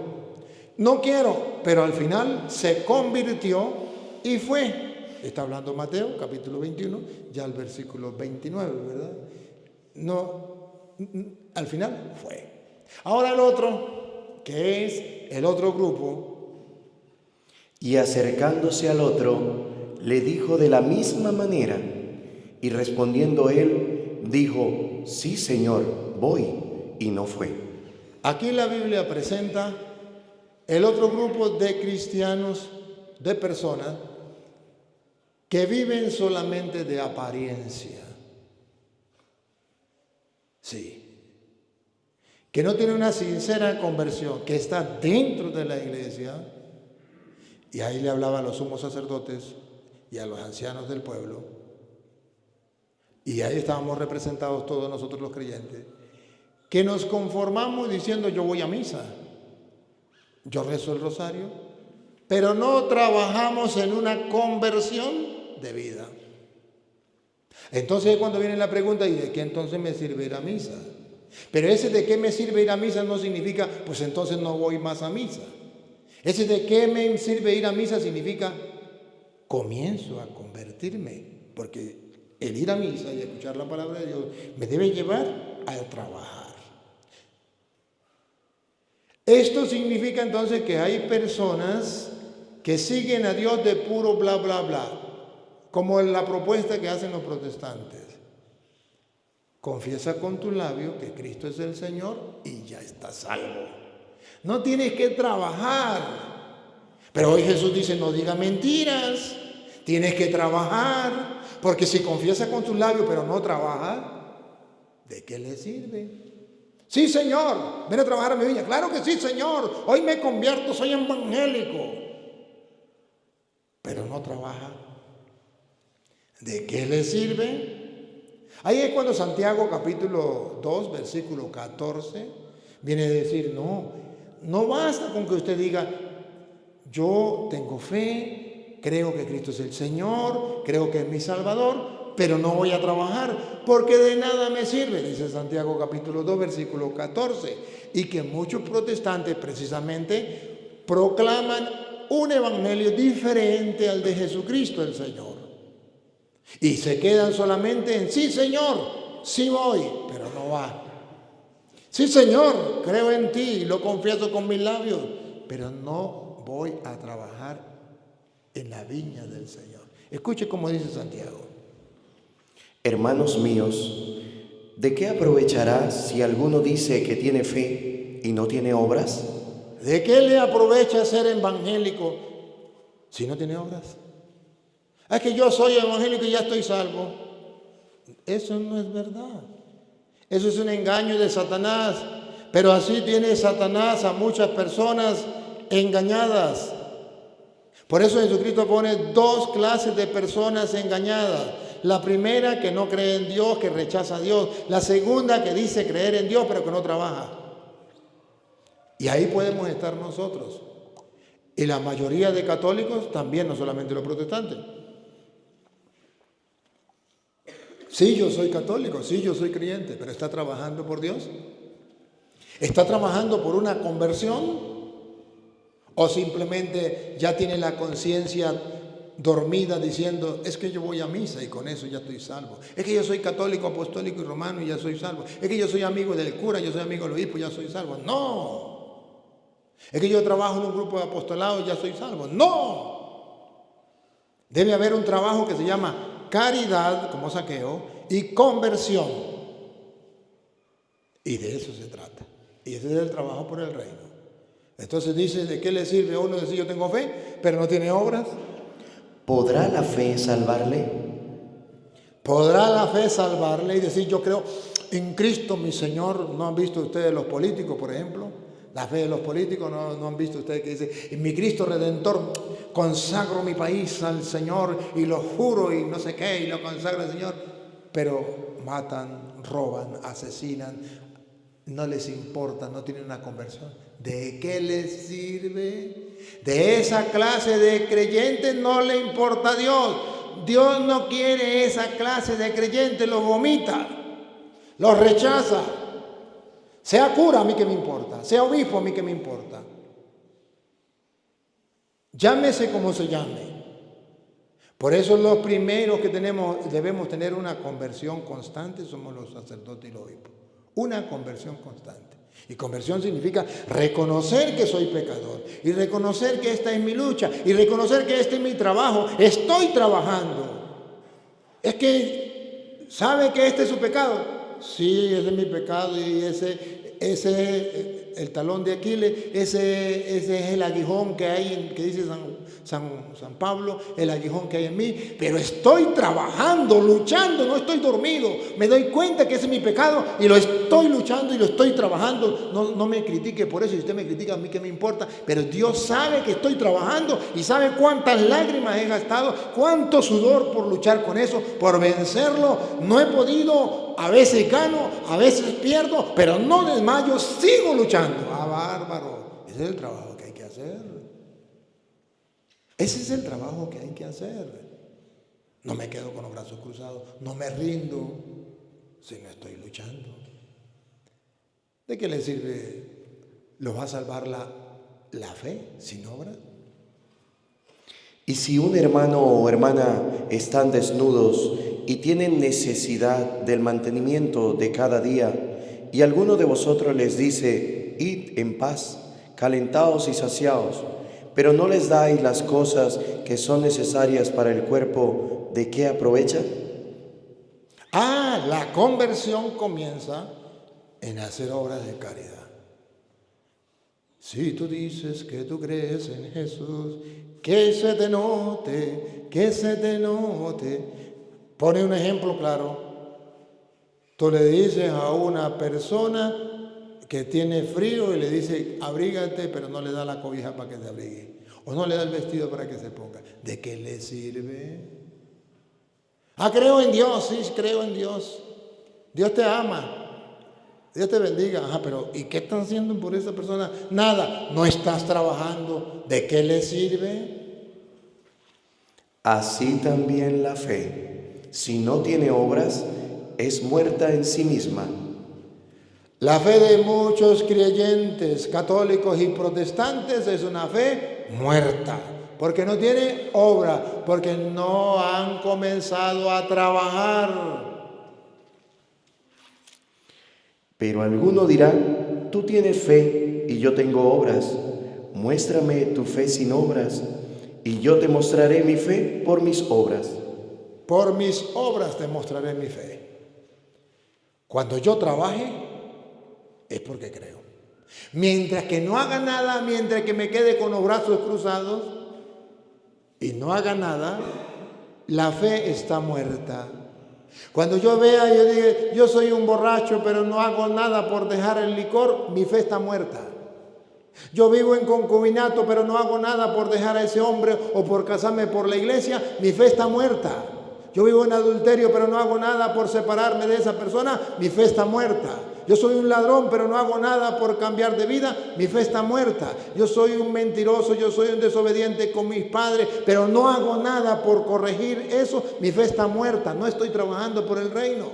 No quiero, pero al final se convirtió y fue. Está hablando Mateo, capítulo 21, ya el versículo 29, ¿verdad? No, al final fue. Ahora el otro, que es el otro grupo. Y acercándose al otro, le dijo de la misma manera. Y respondiendo él, dijo, sí, Señor, voy, y no fue. Aquí la Biblia presenta el otro grupo de cristianos, de personas, que viven solamente de apariencia. Sí. Que no tienen una sincera conversión, que está dentro de la iglesia. Y ahí le hablaba a los sumos sacerdotes y a los ancianos del pueblo. Y ahí estábamos representados todos nosotros los creyentes, que nos conformamos diciendo yo voy a misa, yo rezo el rosario, pero no trabajamos en una conversión de vida. Entonces cuando viene la pregunta, ¿y de qué entonces me sirve ir a misa? Pero ese de qué me sirve ir a misa no significa, pues entonces no voy más a misa. Ese de qué me sirve ir a misa significa, comienzo a convertirme, porque el ir a misa y escuchar la palabra de Dios me debe llevar a trabajar. Esto significa entonces que hay personas que siguen a Dios de puro bla, bla, bla, como en la propuesta que hacen los protestantes. Confiesa con tu labio que Cristo es el Señor y ya estás salvo. No tienes que trabajar. Pero hoy Jesús dice, no diga mentiras, tienes que trabajar, porque si confiesa con tus labios pero no trabaja, ¿de qué le sirve? Sí, Señor, ven a trabajar a mi viña. Claro que sí, Señor, hoy me convierto, soy evangélico. Pero no trabaja. ¿De qué le sirve? Ahí es cuando Santiago capítulo 2, versículo 14, viene a decir, no basta con que usted diga, yo tengo fe, creo que Cristo es el Señor, creo que es mi Salvador, pero no voy a trabajar, porque de nada me sirve, dice Santiago capítulo 2, versículo 14, y que muchos protestantes precisamente proclaman un evangelio diferente al de Jesucristo el Señor. Y se quedan solamente en, sí, Señor, sí voy, pero no va. Sí, Señor, creo en ti, lo confieso con mis labios, pero no voy a trabajar en la viña del Señor. Escuche cómo dice Santiago. Hermanos míos, ¿de qué aprovechará si alguno dice que tiene fe y no tiene obras? ¿De qué le aprovecha ser evangélico si no tiene obras? Es que yo soy evangélico y ya estoy salvo. Eso no es verdad. Eso es un engaño de Satanás. Pero así tiene Satanás a muchas personas engañadas. Por eso Jesucristo pone dos clases de personas engañadas. La primera, que no cree en Dios, que rechaza a Dios. La segunda, que dice creer en Dios, pero que no trabaja. Y ahí podemos estar nosotros. Y la mayoría de católicos también, no solamente los protestantes. Sí, yo soy católico, sí, yo soy creyente, pero ¿está trabajando por Dios? ¿Está trabajando por una conversión? ¿O simplemente ya tiene la conciencia dormida diciendo, es que yo voy a misa y con eso ya estoy salvo? Es que yo soy católico, apostólico y romano y ya soy salvo. Es que yo soy amigo del cura, yo soy amigo del obispo y ya soy salvo. No. Es que yo trabajo en un grupo de apostolado y ya soy salvo. No. Debe haber un trabajo que se llama caridad, como Zaqueo, y conversión. Y de eso se trata. Y ese es el trabajo por el reino. Entonces dice, ¿de qué le sirve a uno decir yo tengo fe, pero no tiene obras? ¿Podrá la fe salvarle? ¿Podrá la fe salvarle y decir yo creo en Cristo mi Señor? ¿No han visto ustedes los políticos, por ejemplo? La fe de los políticos, ¿no han visto ustedes que dice, en mi Cristo Redentor consagro mi país al Señor y lo juro y no sé qué y lo consagro al Señor? Pero matan, roban, asesinan, no les importa, no tienen una conversión. ¿De qué les sirve? De esa clase de creyentes no le importa a Dios. Dios no quiere esa clase de creyentes, los vomita, los rechaza. Sea cura, a mí que me importa. Sea obispo, a mí que me importa. Llámese como se llame. Por eso los primeros que debemos tener una conversión constante somos los sacerdotes y los obispos. una conversión constante. Y conversión significa reconocer que soy pecador y reconocer que esta es mi lucha y reconocer que este es mi trabajo. Estoy trabajando. Es que, ¿sabe que este es su pecado? Sí, ese es mi pecado y ese el talón de Aquiles, ese es el aguijón que hay, que dice San Pablo, el aguijón que hay en mí, pero estoy trabajando, luchando, no estoy dormido, me doy cuenta que ese es mi pecado y lo estoy luchando y lo estoy trabajando. No me critique por eso, si usted me critica, a mí qué me importa, pero Dios sabe que estoy trabajando y sabe cuántas lágrimas he gastado, cuánto sudor por luchar con eso, por vencerlo. No he podido, a veces gano, a veces pierdo, pero no desmayo, sigo luchando. Ah, bárbaro, ese es el trabajo que hay que hacer. Ese es el trabajo que hay que hacer. No me quedo con los brazos cruzados, no me rindo si no estoy luchando. ¿De qué le sirve? ¿Los va a salvar la fe sin obra? Y si un hermano o hermana están desnudos y tienen necesidad del mantenimiento de cada día, y alguno de vosotros les dice, id en paz, calentaos y saciaos, pero no les dais las cosas que son necesarias para el cuerpo, ¿de qué aprovecha? La conversión comienza en hacer obras de caridad. Si tú dices que tú crees en Jesús, que se te note, que se te note. Pone un ejemplo claro. Tú le dices a una persona que tiene frío y le dice, abrígate, pero no le da la cobija para que se abrigue. O no le da el vestido para que se ponga. ¿De qué le sirve? Creo en Dios, sí, creo en Dios. Dios te ama. Dios te bendiga. Pero ¿y qué están haciendo por esa persona? Nada, no estás trabajando. ¿De qué le sirve? Así también la fe, si no tiene obras, es muerta en sí misma. La fe de muchos creyentes católicos y protestantes es una fe muerta, porque no tiene obra, porque no han comenzado a trabajar. Pero alguno dirá, tú tienes fe y yo tengo obras. Muéstrame tu fe sin obras, y yo te mostraré mi fe por mis obras. Por mis obras te mostraré mi fe. Cuando yo trabaje, es porque creo. Mientras que no haga nada, mientras que me quede con los brazos cruzados y no haga nada, la fe está muerta. Cuando yo vea, yo diga, yo soy un borracho, pero no hago nada por dejar el licor, mi fe está muerta. Yo vivo en concubinato, pero no hago nada por dejar a ese hombre o por casarme por la iglesia, mi fe está muerta. Yo vivo en adulterio, pero no hago nada por separarme de esa persona, mi fe está muerta. Yo soy un ladrón, pero no hago nada por cambiar de vida, mi fe está muerta. Yo soy un mentiroso, yo soy un desobediente con mis padres, pero no hago nada por corregir eso, mi fe está muerta. No estoy trabajando por el reino.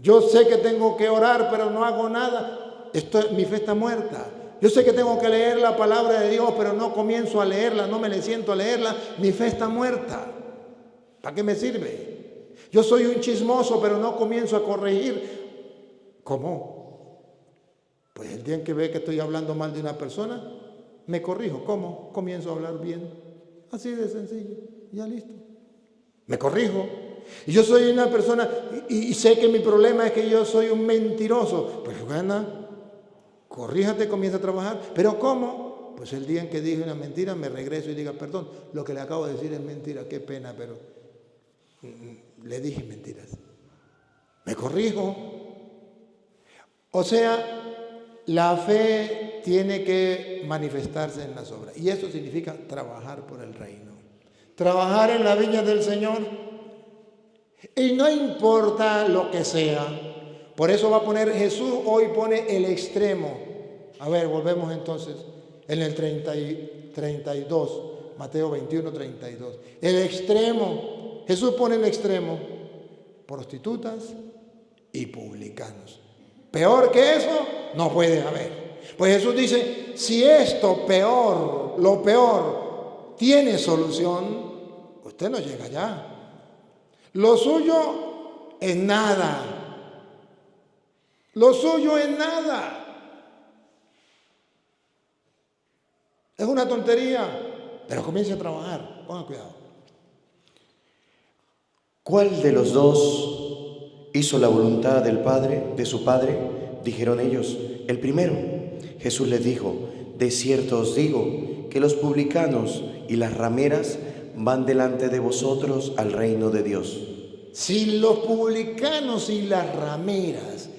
Yo sé que tengo que orar, pero no hago nada, mi fe está muerta. Yo sé que tengo que leer la palabra de Dios, pero no comienzo a leerla, no me le siento a leerla, mi fe está muerta. ¿Para qué me sirve? Yo soy un chismoso, pero no comienzo a corregir. ¿Cómo? Pues el día en que ve que estoy hablando mal de una persona, me corrijo. ¿Cómo? Comienzo a hablar bien. Así de sencillo. Ya listo. Me corrijo. Y yo soy una persona, y sé que mi problema es que yo soy un mentiroso. Pues gana, corríjate, comienza a trabajar. ¿Pero cómo? Pues el día en que dije una mentira, me regreso y diga, perdón, lo que le acabo de decir es mentira, qué pena, pero le dije mentiras. Me corrijo. O sea, la fe tiene que manifestarse en las obras. Y eso significa trabajar por el reino. Trabajar en la viña del Señor. Y no importa lo que sea. Por eso va a poner Jesús, hoy pone el extremo. A ver, volvemos entonces en el 32, Mateo 21, 32. El extremo, Jesús pone el extremo, prostitutas y publicanos. Peor que eso no puede haber. Pues Jesús dice, si esto peor, lo peor, tiene solución, usted no llega allá. Lo suyo es nada. Lo suyo es nada. Es una tontería, pero comience a trabajar. Ponga cuidado. ¿Cuál de los dos hizo la voluntad del Padre, de su Padre? Dijeron ellos, el primero. Jesús les dijo, de cierto os digo que los publicanos y las rameras van delante de vosotros al reino de Dios. Si los publicanos y las rameras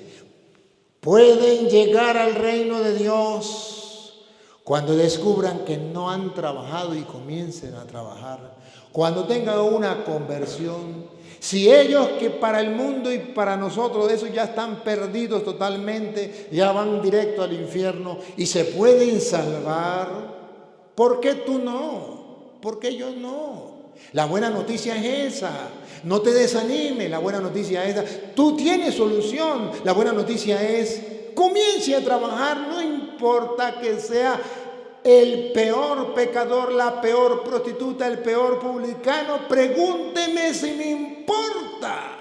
pueden llegar al reino de Dios cuando descubran que no han trabajado y comiencen a trabajar, cuando tengan una conversión, si ellos que para el mundo y para nosotros esos ya están perdidos totalmente, ya van directo al infierno y se pueden salvar, ¿por qué tú no? ¿Por qué yo no? La buena noticia es esa. No te desanimes, la buena noticia es esa. Tú tienes solución. La buena noticia es, comience a trabajar, no importa que sea el peor pecador, la peor prostituta, el peor publicano, pregúnteme si me importa.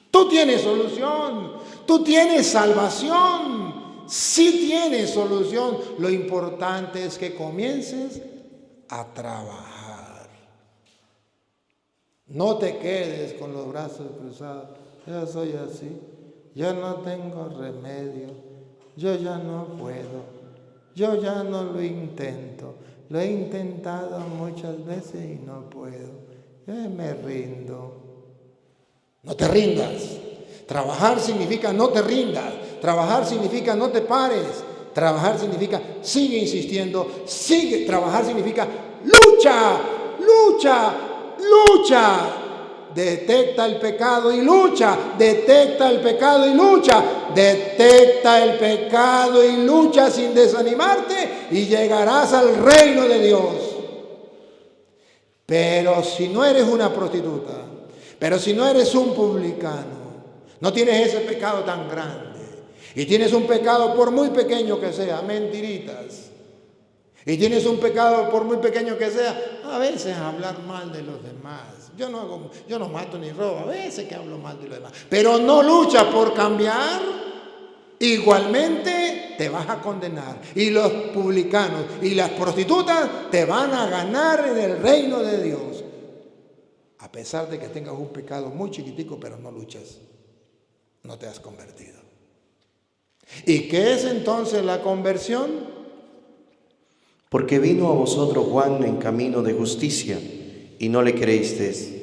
Tú tienes solución, tú tienes salvación, sí tienes solución. Lo importante es que comiences a trabajar. No te quedes con los brazos cruzados. Yo soy así, yo no tengo remedio, yo ya no puedo. Yo ya no lo intento, lo he intentado muchas veces y no puedo. Yo me rindo. No te rindas. Trabajar significa no te rindas. Trabajar significa no te pares. Trabajar significa sigue insistiendo. Sigue. Trabajar significa lucha, lucha, lucha. Detecta el pecado y lucha, detecta el pecado y lucha, detecta el pecado y lucha sin desanimarte y llegarás al reino de Dios. Pero si no eres una prostituta, pero si no eres un publicano, no tienes ese pecado tan grande y tienes un pecado por muy pequeño que sea, mentiritas, y tienes un pecado por muy pequeño que sea, a veces hablar mal de los demás. Yo no mato ni robo, a veces que hablo mal de los demás. Pero no luchas por cambiar, igualmente te vas a condenar. Y los publicanos y las prostitutas te van a ganar en el reino de Dios. A pesar de que tengas un pecado muy chiquitico, pero no luchas, no te has convertido. ¿Y qué es entonces la conversión? Porque vino a vosotros Juan en camino de justicia, y no le creísteis.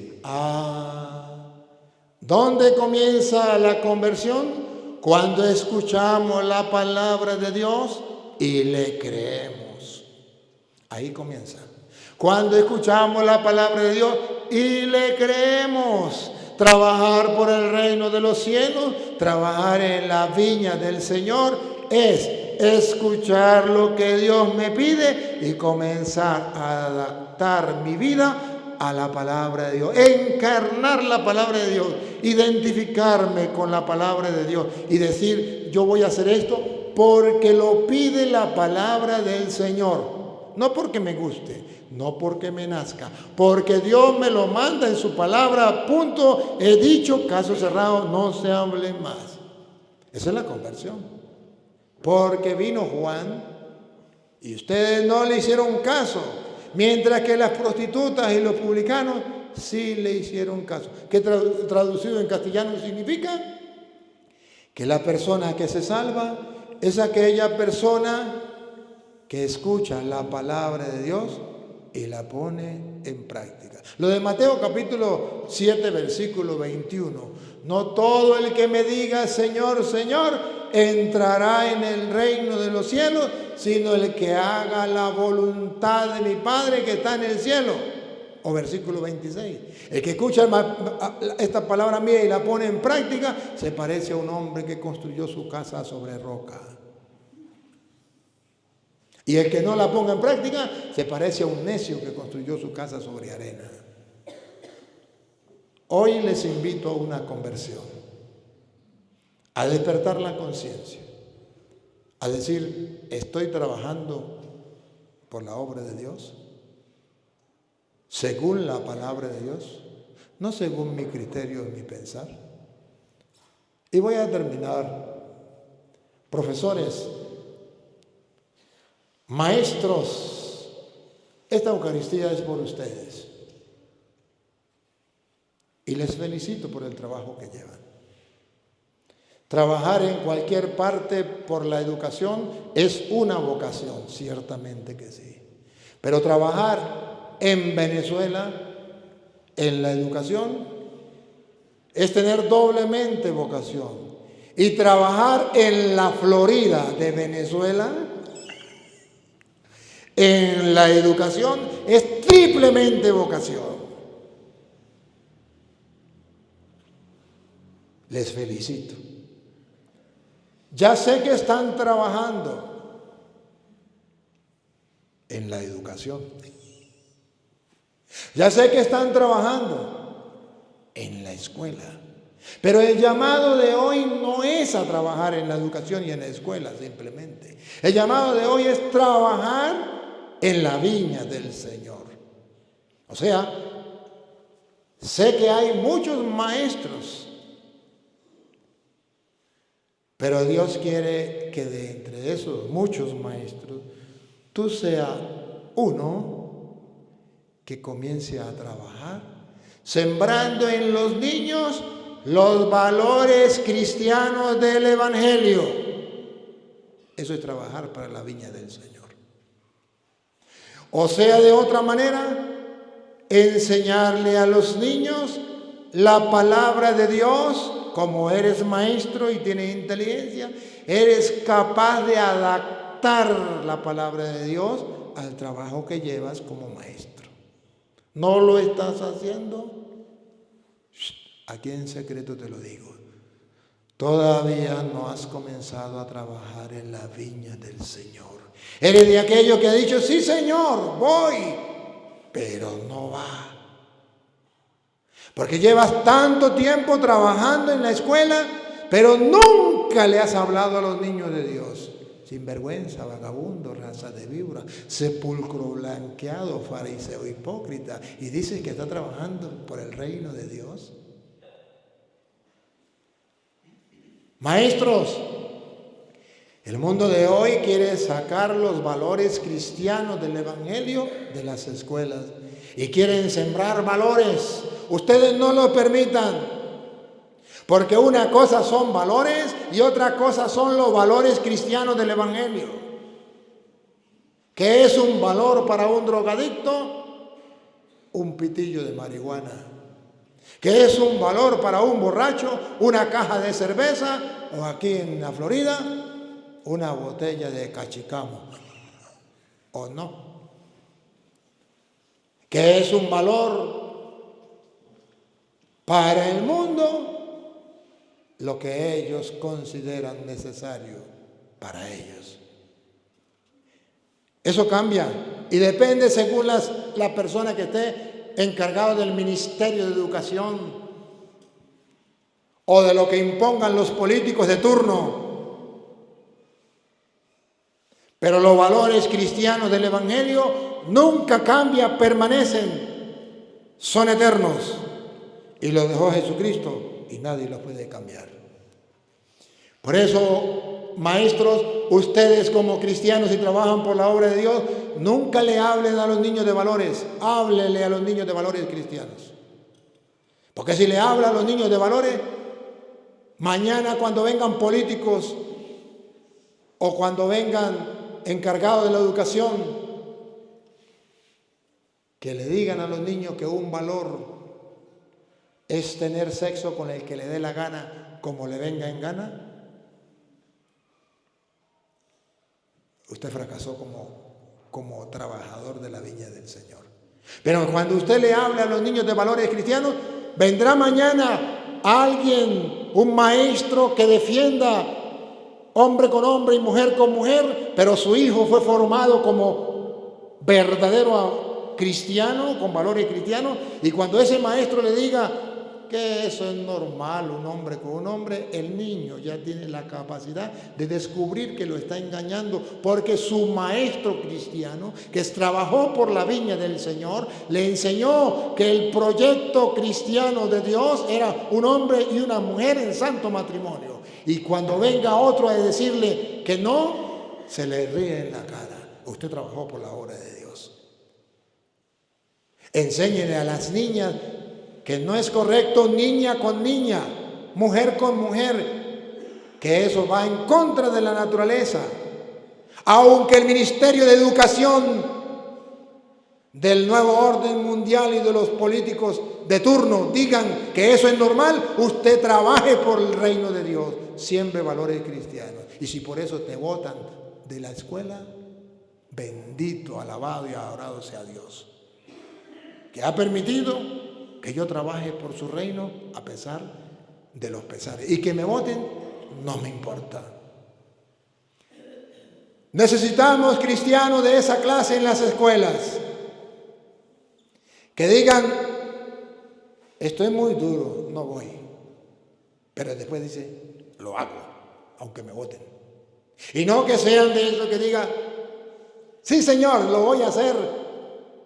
¿Dónde comienza la conversión? Cuando escuchamos la palabra de Dios y le creemos. Ahí comienza. Cuando escuchamos la palabra de Dios y le creemos. Trabajar por el reino de los cielos, trabajar en la viña del Señor, es escuchar lo que Dios me pide y comenzar a adaptar mi vida a la palabra de Dios, encarnar la palabra de Dios, identificarme con la palabra de Dios y decir, yo voy a hacer esto porque lo pide la palabra del Señor, no porque me guste, no porque me nazca, porque Dios me lo manda en su palabra, punto, he dicho, caso cerrado, no se hable más. Esa es la conversión. Porque vino Juan y ustedes no le hicieron caso, mientras que las prostitutas y los publicanos sí le hicieron caso. ¿Qué traducido en castellano significa? Que la persona que se salva es aquella persona que escucha la palabra de Dios y la pone en práctica. Lo de Mateo capítulo 7, versículo 21. No todo el que me diga Señor, Señor, entrará en el reino de los cielos, sino el que haga la voluntad de mi Padre que está en el cielo. O versículo 26. El que escucha esta palabra mía y la pone en práctica, se parece a un hombre que construyó su casa sobre roca. Y el que no la ponga en práctica, se parece a un necio que construyó su casa sobre arena. Hoy les invito a una conversión, a despertar la conciencia, a decir, estoy trabajando por la obra de Dios, según la palabra de Dios, no según mi criterio y mi pensar. Y voy a terminar profesores, maestros, esta Eucaristía es por ustedes. Y les felicito por el trabajo que llevan. Trabajar en cualquier parte por la educación es una vocación, ciertamente que sí. Pero trabajar en Venezuela, en la educación, es tener doblemente vocación. Y trabajar en la Florida de Venezuela, en la educación, es triplemente vocación. Les felicito. Ya sé que están trabajando en la educación. Ya sé que están trabajando en la escuela. Pero el llamado de hoy no es a trabajar en la educación y en la escuela simplemente. El llamado de hoy es trabajar en la viña del Señor. O sea, sé que hay muchos maestros, pero Dios quiere que de entre esos muchos maestros, tú seas uno que comience a trabajar, sembrando en los niños los valores cristianos del Evangelio. Eso es trabajar para la viña del Señor. O sea, de otra manera, enseñarle a los niños la palabra de Dios. Como eres maestro y tienes inteligencia, eres capaz de adaptar la palabra de Dios al trabajo que llevas como maestro. ¿No lo estás haciendo? Aquí en secreto te lo digo. Todavía no has comenzado a trabajar en la viña del Señor. Eres de aquello que ha dicho, sí Señor, voy, pero no va. Porque llevas tanto tiempo trabajando en la escuela, pero nunca le has hablado a los niños de Dios. Sinvergüenza, vagabundo, raza de víbora, sepulcro blanqueado, fariseo hipócrita. Y dices que está trabajando por el reino de Dios. Maestros, el mundo de hoy quiere sacar los valores cristianos del Evangelio de las escuelas. Y quieren sembrar valores. Ustedes no lo permitan. Porque una cosa son valores y otra cosa son los valores cristianos del Evangelio. ¿Qué es un valor para un drogadicto? Un pitillo de marihuana. ¿Qué es un valor para un borracho? Una caja de cerveza o aquí en la Florida, una botella de cachicamo. ¿O no? ¿Qué es un valor para el mundo? Lo que ellos consideran necesario para ellos. Eso cambia y depende según la persona que esté encargado del ministerio de educación o de lo que impongan los políticos de turno. Pero los valores cristianos del Evangelio nunca cambian, permanecen, son eternos. Y los dejó Jesucristo y nadie los puede cambiar. Por eso, maestros, ustedes como cristianos y trabajan por la obra de Dios, nunca le hablen a los niños de valores, háblele a los niños de valores cristianos. Porque si le habla a los niños de valores, mañana cuando vengan políticos o cuando vengan encargados de la educación, que le digan a los niños que un valor es tener sexo con el que le dé la gana, como le venga en gana, usted fracasó como trabajador de la viña del Señor. Pero cuando usted le hable a los niños de valores cristianos, vendrá mañana alguien, un maestro que defienda hombre con hombre y mujer con mujer, pero su hijo fue formado como verdadero cristiano, con valores cristianos, y cuando ese maestro le diga que eso es normal, un hombre con un hombre. El niño ya tiene la capacidad de descubrir que lo está engañando, porque su maestro cristiano, que trabajó por la viña del Señor, le enseñó que el proyecto cristiano de Dios era un hombre y una mujer en santo matrimonio. Y cuando venga otro a decirle que no, se le ríe en la cara. Usted trabajó por la obra de Dios. Enséñenle a las niñas que no es correcto niña con niña, mujer con mujer, que eso va en contra de la naturaleza. Aunque el Ministerio de Educación del nuevo orden mundial y de los políticos de turno digan que eso es normal, usted trabaje por el reino de Dios, siembre valores cristianos. Y si por eso te botan de la escuela, bendito, alabado y adorado sea Dios, que ha permitido que yo trabaje por su reino a pesar de los pesares. Y que me voten, no me importa. Necesitamos cristianos de esa clase en las escuelas, que digan, esto es muy duro, no voy. Pero después dice, lo hago, aunque me voten. Y no que sean de esos que digan, sí señor, lo voy a hacer,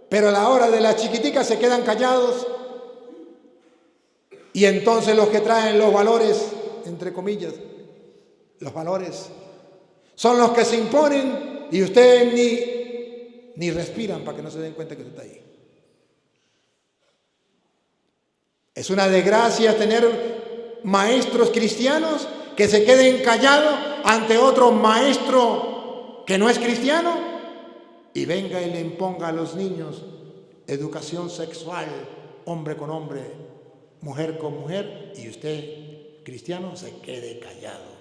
pero a la hora de las chiquiticas se quedan callados. Y entonces los que traen los valores, entre comillas, los valores, son los que se imponen y ustedes ni respiran para que no se den cuenta que usted está ahí. Es una desgracia tener maestros cristianos que se queden callados ante otro maestro que no es cristiano y venga y le imponga a los niños educación sexual, hombre con hombre, mujer con mujer, y usted, cristiano, se quede callado.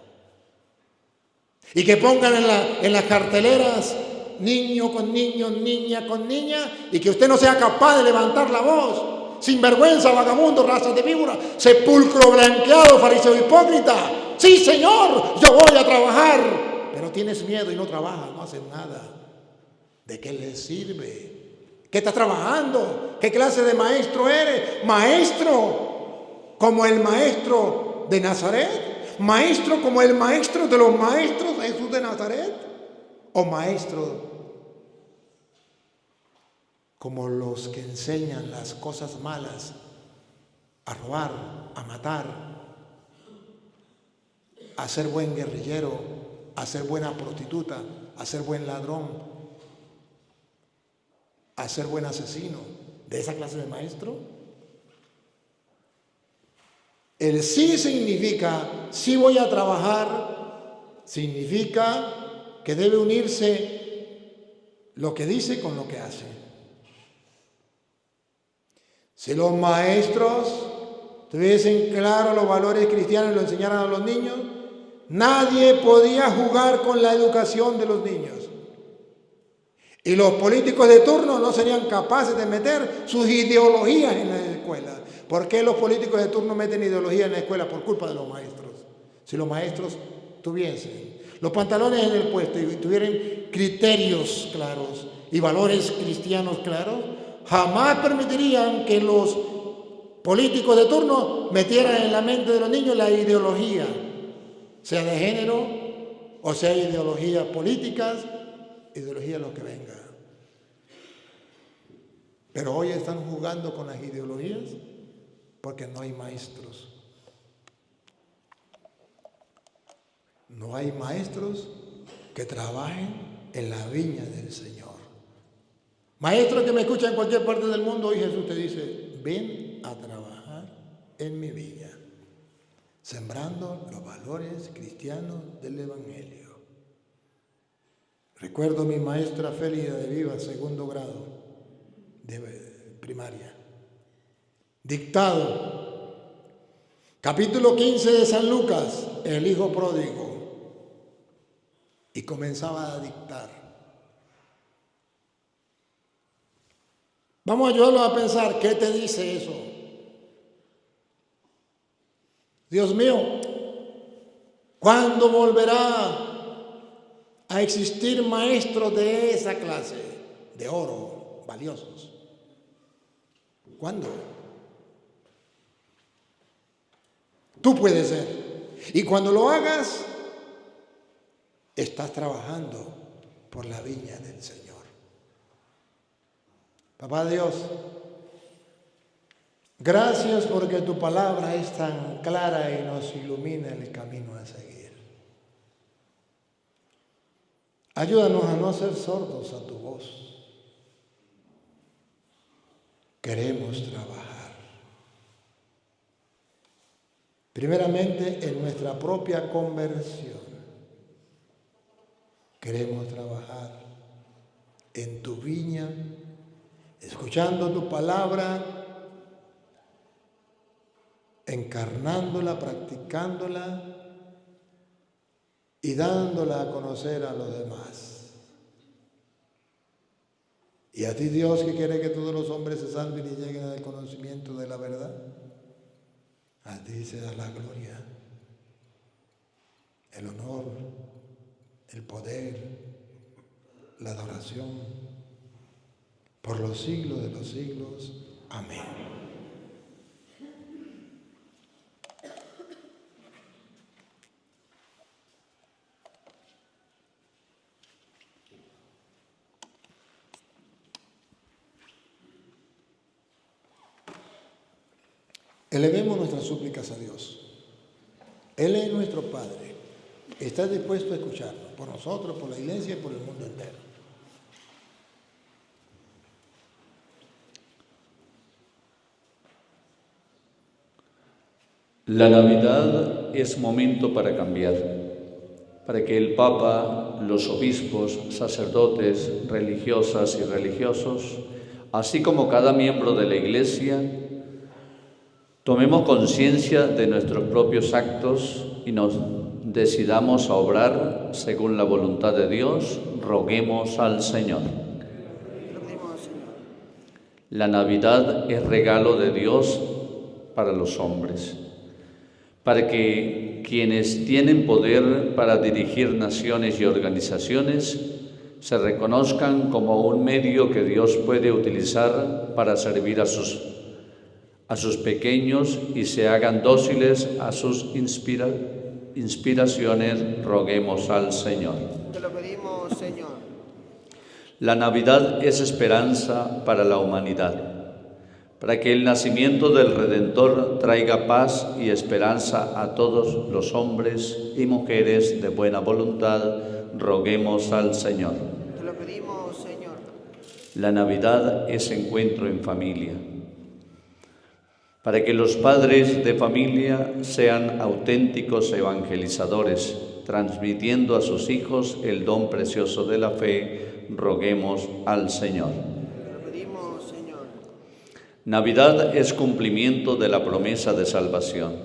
Y que pongan en las carteleras niño con niño, niña con niña, y que usted no sea capaz de levantar la voz. Sinvergüenza, vagabundo, raza de víbora, sepulcro blanqueado, fariseo hipócrita. Sí, Señor, yo voy a trabajar. Pero tienes miedo y no trabajas, no haces nada. ¿De qué le sirve? ¿Qué estás trabajando? ¿Qué clase de maestro eres? ¿Maestro como el maestro de Nazaret? ¿Maestro como el maestro de los maestros, Jesús de Nazaret? ¿O maestro como los que enseñan las cosas malas, a robar, a matar, a ser buen guerrillero, a ser buena prostituta, a ser buen ladrón, a ser buen asesino? ¿De esa clase de maestro? El sí significa, sí voy a trabajar, significa que debe unirse lo que dice con lo que hace. Si los maestros tuviesen claro los valores cristianos y lo enseñaran a los niños, nadie podía jugar con la educación de los niños. Y los políticos de turno no serían capaces de meter sus ideologías en la escuela. ¿Por qué los políticos de turno meten ideología en la escuela? Por culpa de los maestros. Si los maestros tuviesen los pantalones en el puesto y tuvieran criterios claros y valores cristianos claros, jamás permitirían que los políticos de turno metieran en la mente de los niños la ideología, sea de género o sea ideologías políticas, ideología lo que venga. Pero hoy están jugando con las ideologías porque no hay maestros. No hay maestros que trabajen en la viña del Señor. Maestros que me escuchan en cualquier parte del mundo, hoy Jesús te dice, ven a trabajar en mi viña, sembrando los valores cristianos del Evangelio. Recuerdo a mi maestra Félida de Viva, segundo grado de primaria. Dictado, capítulo 15 de San Lucas, el hijo pródigo. Y comenzaba a dictar. Vamos a ayudarlos a pensar, ¿qué te dice eso? Dios mío, ¿cuándo volverá a existir maestros de esa clase, de oro, valiosos? ¿Cuándo? Tú puedes ser. Y cuando lo hagas, estás trabajando por la viña del Señor. Papá Dios, gracias porque tu palabra es tan clara y nos ilumina el camino a seguir. Ayúdanos a no ser sordos a tu voz. Queremos trabajar. Primeramente en nuestra propia conversión. Queremos trabajar en tu viña, escuchando tu palabra, encarnándola, practicándola y dándola a conocer a los demás. Y a ti, Dios, que quiere que todos los hombres se salven y lleguen al conocimiento de la verdad, a ti se da la gloria, el honor, el poder, la adoración, por los siglos de los siglos. Amén. Elevemos nuestras súplicas a Dios. Él es nuestro Padre. Está dispuesto a escucharnos, por nosotros, por la iglesia y por el mundo entero. La Navidad es momento para cambiar, para que el Papa, los obispos, sacerdotes, religiosas y religiosos, así como cada miembro de la Iglesia, tomemos conciencia de nuestros propios actos y nos decidamos a obrar según la voluntad de Dios. Roguemos al Señor. La Navidad es regalo de Dios para los hombres, para que quienes tienen poder para dirigir naciones y organizaciones se reconozcan como un medio que Dios puede utilizar para servir a sus pequeños y se hagan dóciles a sus inspiraciones. Roguemos al Señor. Te lo pedimos, Señor. La Navidad es esperanza para la humanidad, para que el nacimiento del Redentor traiga paz y esperanza a todos los hombres y mujeres de buena voluntad. Roguemos al Señor. Te lo pedimos, Señor. La Navidad es encuentro en familia, para que los padres de familia sean auténticos evangelizadores, transmitiendo a sus hijos el don precioso de la fe. Roguemos al Señor. Te lo pedimos, Señor. Navidad es cumplimiento de la promesa de salvación,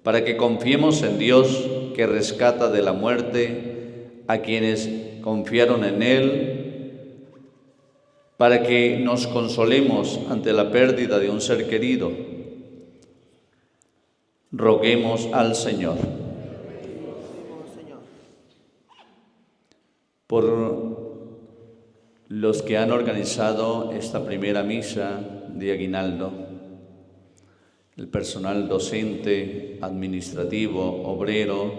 para que confiemos en Dios que rescata de la muerte a quienes confiaron en Él, para que nos consolemos ante la pérdida de un ser querido. Roguemos al Señor. Por los que han organizado esta primera misa de aguinaldo, el personal docente, administrativo, obrero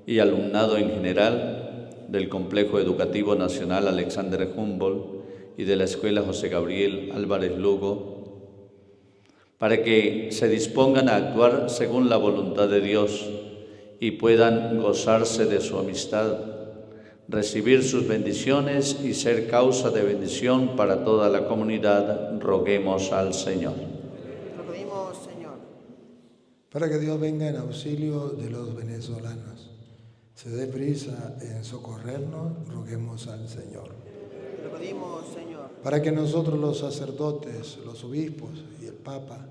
y alumnado en general del Complejo Educativo Nacional Alexander Humboldt y de la Escuela José Gabriel Álvarez Lugo, para que se dispongan a actuar según la voluntad de Dios y puedan gozarse de su amistad, recibir sus bendiciones y ser causa de bendición para toda la comunidad. Roguemos al Señor. Te lo pedimos, Señor. Para que Dios venga en auxilio de los venezolanos, se dé prisa en socorrernos. Roguemos al Señor. Te lo pedimos, Señor. Para que nosotros los sacerdotes, los obispos y el Papa,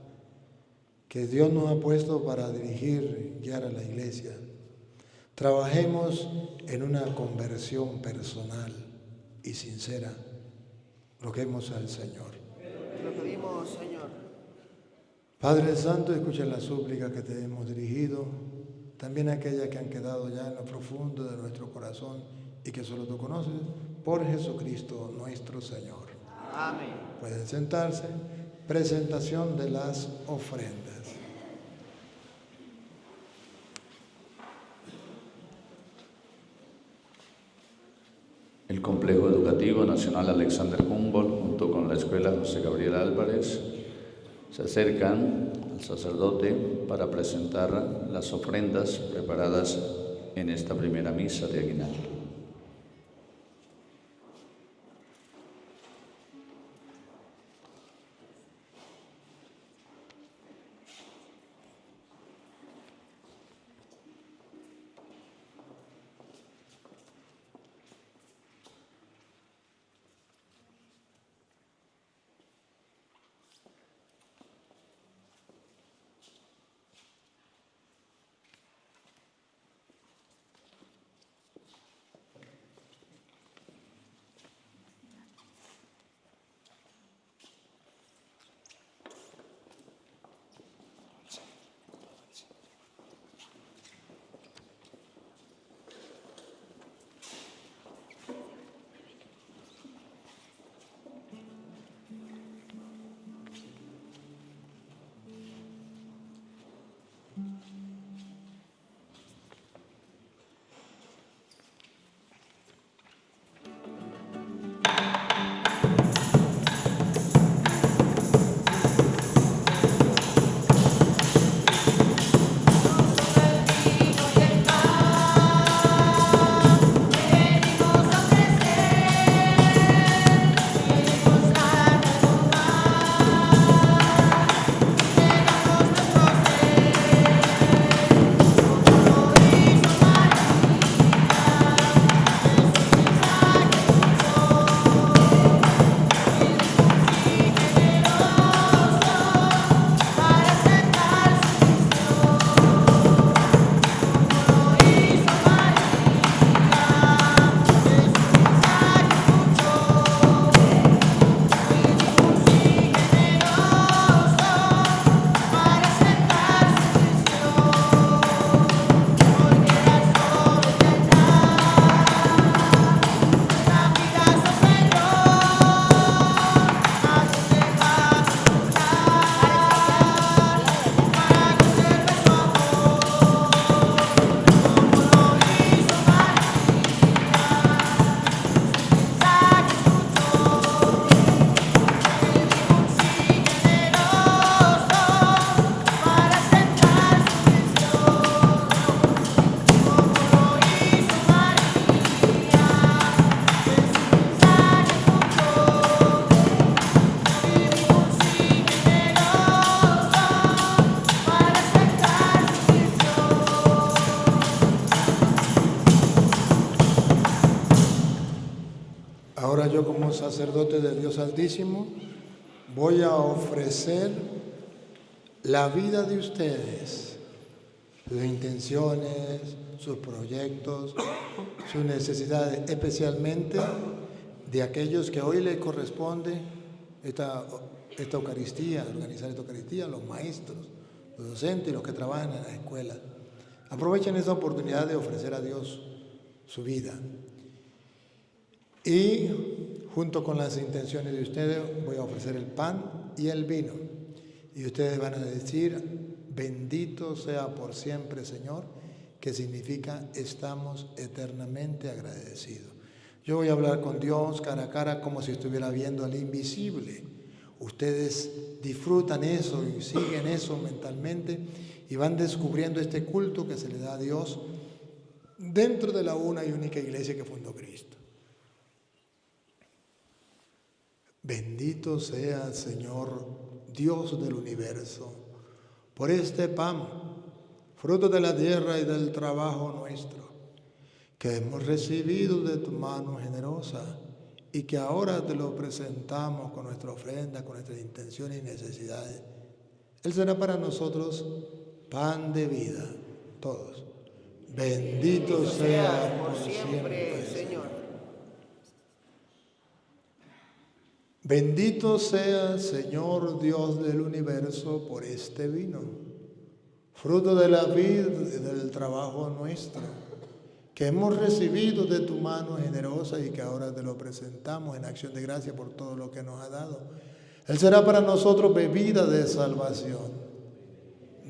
que Dios nos ha puesto para dirigir, guiar a la Iglesia, trabajemos en una conversión personal y sincera. Roguemos al Señor. Te lo pedimos, Señor. Padre Santo, escucha la súplica que te hemos dirigido, también aquellas que han quedado ya en lo profundo de nuestro corazón y que solo tú conoces, por Jesucristo nuestro Señor. Amén. Pueden sentarse. Presentación de las ofrendas. Complejo Educativo Nacional Alexander Humboldt, junto con la Escuela José Gabriel Álvarez, se acercan al sacerdote para presentar las ofrendas preparadas en esta primera misa de aguinaldo. Ahora yo, como sacerdote de Dios Altísimo, voy a ofrecer la vida de ustedes, sus intenciones, sus proyectos, sus necesidades, especialmente de aquellos que hoy les corresponde esta Eucaristía, organizar esta Eucaristía, los maestros, los docentes y los que trabajan en la escuela. Aprovechen esta oportunidad de ofrecer a Dios su vida. Y junto con las intenciones de ustedes voy a ofrecer el pan y el vino. Y ustedes van a decir: bendito sea por siempre, Señor, que significa estamos eternamente agradecidos. Yo voy a hablar con Dios cara a cara como si estuviera viendo al invisible. Ustedes disfrutan eso y siguen eso mentalmente y van descubriendo este culto que se le da a Dios dentro de la una y única iglesia que fundó Cristo. Bendito sea, Señor, Dios del universo, por este pan, fruto de la tierra y del trabajo nuestro, que hemos recibido de tu mano generosa y que ahora te lo presentamos con nuestra ofrenda, con nuestras intenciones y necesidades. Él será para nosotros pan de vida, todos. Bendito sea por siempre, Señor. Bendito sea, Señor Dios del universo, por este vino, fruto de la vida y del trabajo nuestro, que hemos recibido de tu mano generosa y que ahora te lo presentamos en acción de gracia por todo lo que nos ha dado. Él será para nosotros bebida de salvación.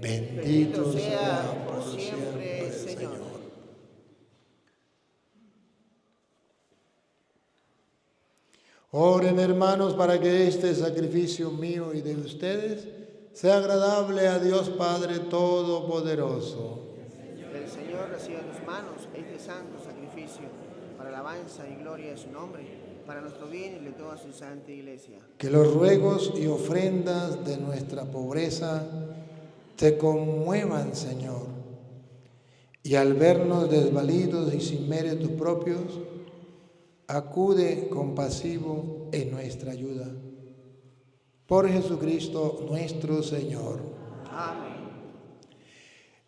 Bendito sea por siempre, Señor. Oren, hermanos, para que este sacrificio mío y de ustedes sea agradable a Dios Padre Todopoderoso. El Señor reciba en tus manos este santo sacrificio para alabanza y gloria de su nombre, para nuestro bien y el de toda su santa iglesia. Que los ruegos y ofrendas de nuestra pobreza te conmuevan, Señor, y al vernos desvalidos y sin méritos propios, acude compasivo en nuestra ayuda. Por Jesucristo nuestro Señor. Amén.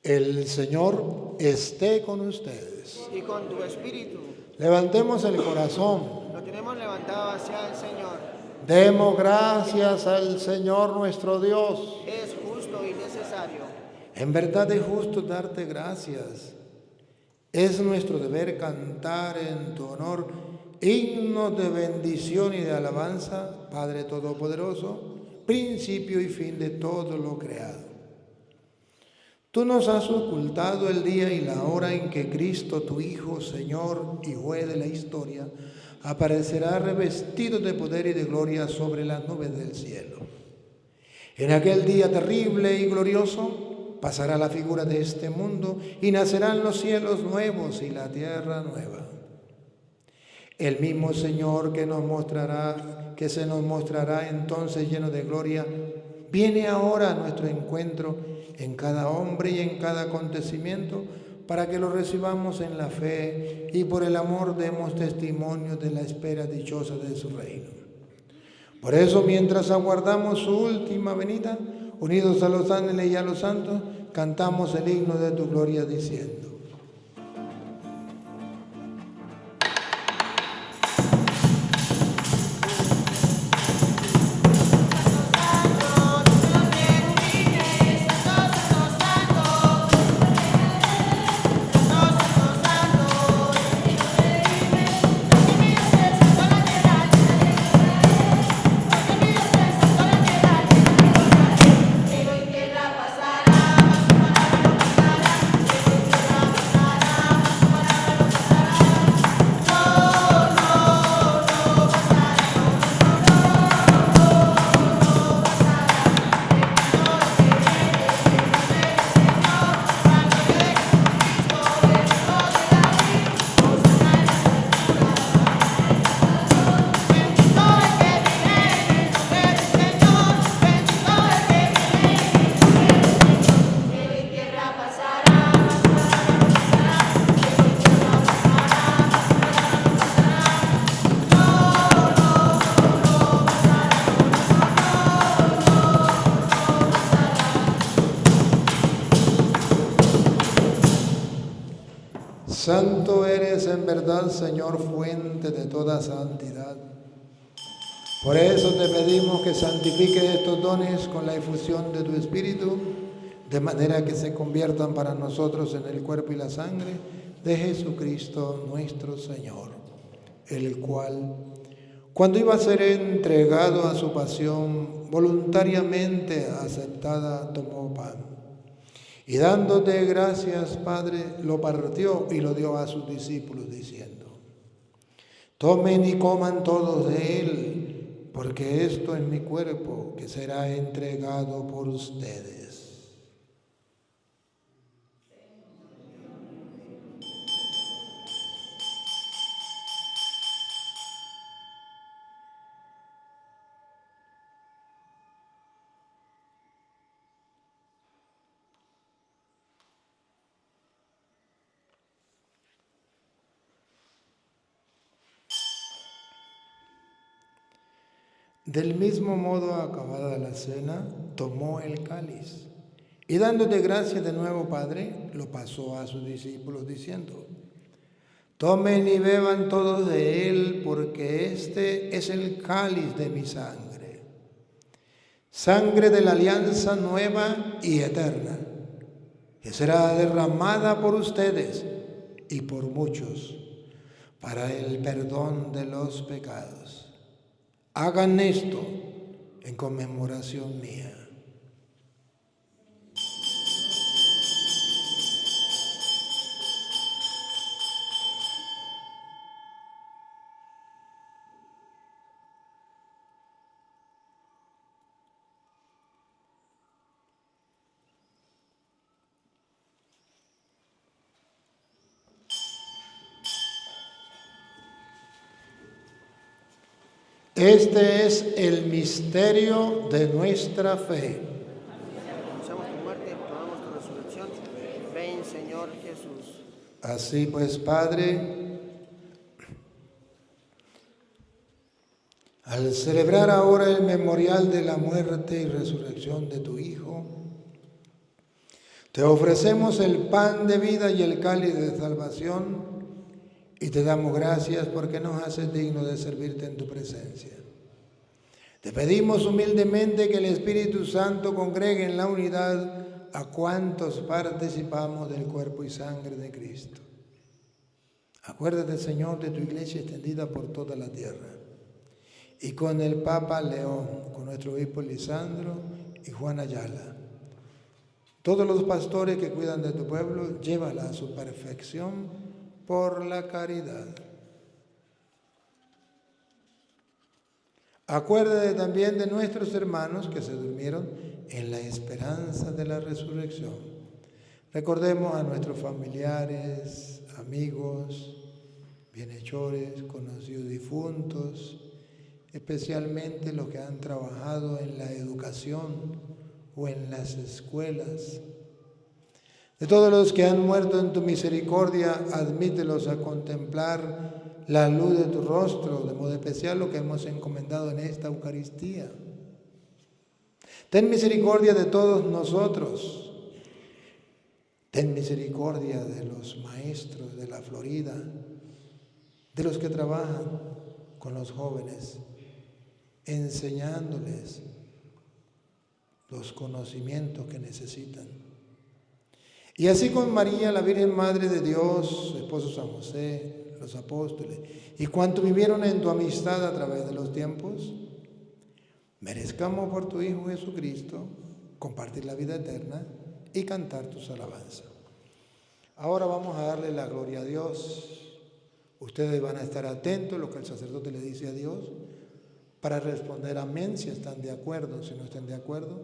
El Señor esté con ustedes. Y con tu espíritu, Levantemos el corazón. lo tenemos levantado hacia el Señor. Demos gracias al Señor nuestro Dios. Es justo y necesario. En verdad es justo darte gracias. Es nuestro deber cantar en tu honor himnos de bendición y de alabanza, Padre Todopoderoso, principio y fin de todo lo creado. Tú nos has ocultado el día y la hora en que Cristo, tu Hijo, Señor y Juez de la historia, aparecerá revestido de poder y de gloria sobre las nubes del cielo. En aquel día terrible y glorioso pasará la figura de este mundo y nacerán los cielos nuevos y la tierra nueva. El mismo Señor que se nos mostrará entonces lleno de gloria, viene ahora a nuestro encuentro en cada hombre y en cada acontecimiento, para que lo recibamos en la fe y por el amor demos testimonio de la espera dichosa de su reino. Por eso, mientras aguardamos su última venida, unidos a los ángeles y a los santos, cantamos el himno de tu gloria diciendo: Santo eres en verdad, Señor, fuente de toda santidad. Por eso te pedimos que santifiques estos dones con la efusión de tu Espíritu, de manera que se conviertan para nosotros en el cuerpo y la sangre de Jesucristo nuestro Señor, el cual, cuando iba a ser entregado a su pasión, voluntariamente aceptada, tomó pan. Y dándote gracias, Padre, lo partió y lo dio a sus discípulos, diciendo: tomen y coman todos de él, porque esto es mi cuerpo, que será entregado por ustedes. Del mismo modo, acabada la cena, tomó el cáliz y dándote gracias de nuevo, Padre, lo pasó a sus discípulos diciendo: tomen y beban todos de él, porque este es el cáliz de mi sangre, sangre de la alianza nueva y eterna, que será derramada por ustedes y por muchos para el perdón de los pecados. Hagan esto en conmemoración mía. Este es el misterio de nuestra fe. Anunciamos tu muerte, proclamamos tu resurrección. Ven, Señor Jesús. Así pues, Padre, al celebrar ahora el memorial de la muerte y resurrección de tu Hijo, te ofrecemos el pan de vida y el cáliz de salvación y te damos gracias porque nos haces digno de servirte en tu presencia. Te pedimos humildemente que el Espíritu Santo congregue en la unidad a cuantos participamos del cuerpo y sangre de Cristo. Acuérdate, Señor, de tu iglesia extendida por toda la tierra. Y con el Papa León, con nuestro obispo Lisandro y Juan Ayala. Todos los pastores que cuidan de tu pueblo, llévala a su perfección por la caridad. Acuérdate también de nuestros hermanos que se durmieron en la esperanza de la resurrección. Recordemos a nuestros familiares, amigos, bienhechores, conocidos difuntos, especialmente los que han trabajado en la educación o en las escuelas. De todos los que han muerto en tu misericordia, admítelos a contemplar la luz de tu rostro, de modo especial lo que hemos encomendado en esta Eucaristía. Ten misericordia de todos nosotros. Ten misericordia de los maestros de la Florida, de los que trabajan con los jóvenes, enseñándoles los conocimientos que necesitan. Y así con María, la Virgen Madre de Dios, su esposo San José, los apóstoles, y cuanto vivieron en tu amistad a través de los tiempos, merezcamos por tu Hijo Jesucristo compartir la vida eterna y cantar tus alabanzas. Ahora vamos a darle la gloria a Dios. Ustedes van a estar atentos a lo que el sacerdote le dice a Dios para responder amén si están de acuerdo. Si no están de acuerdo,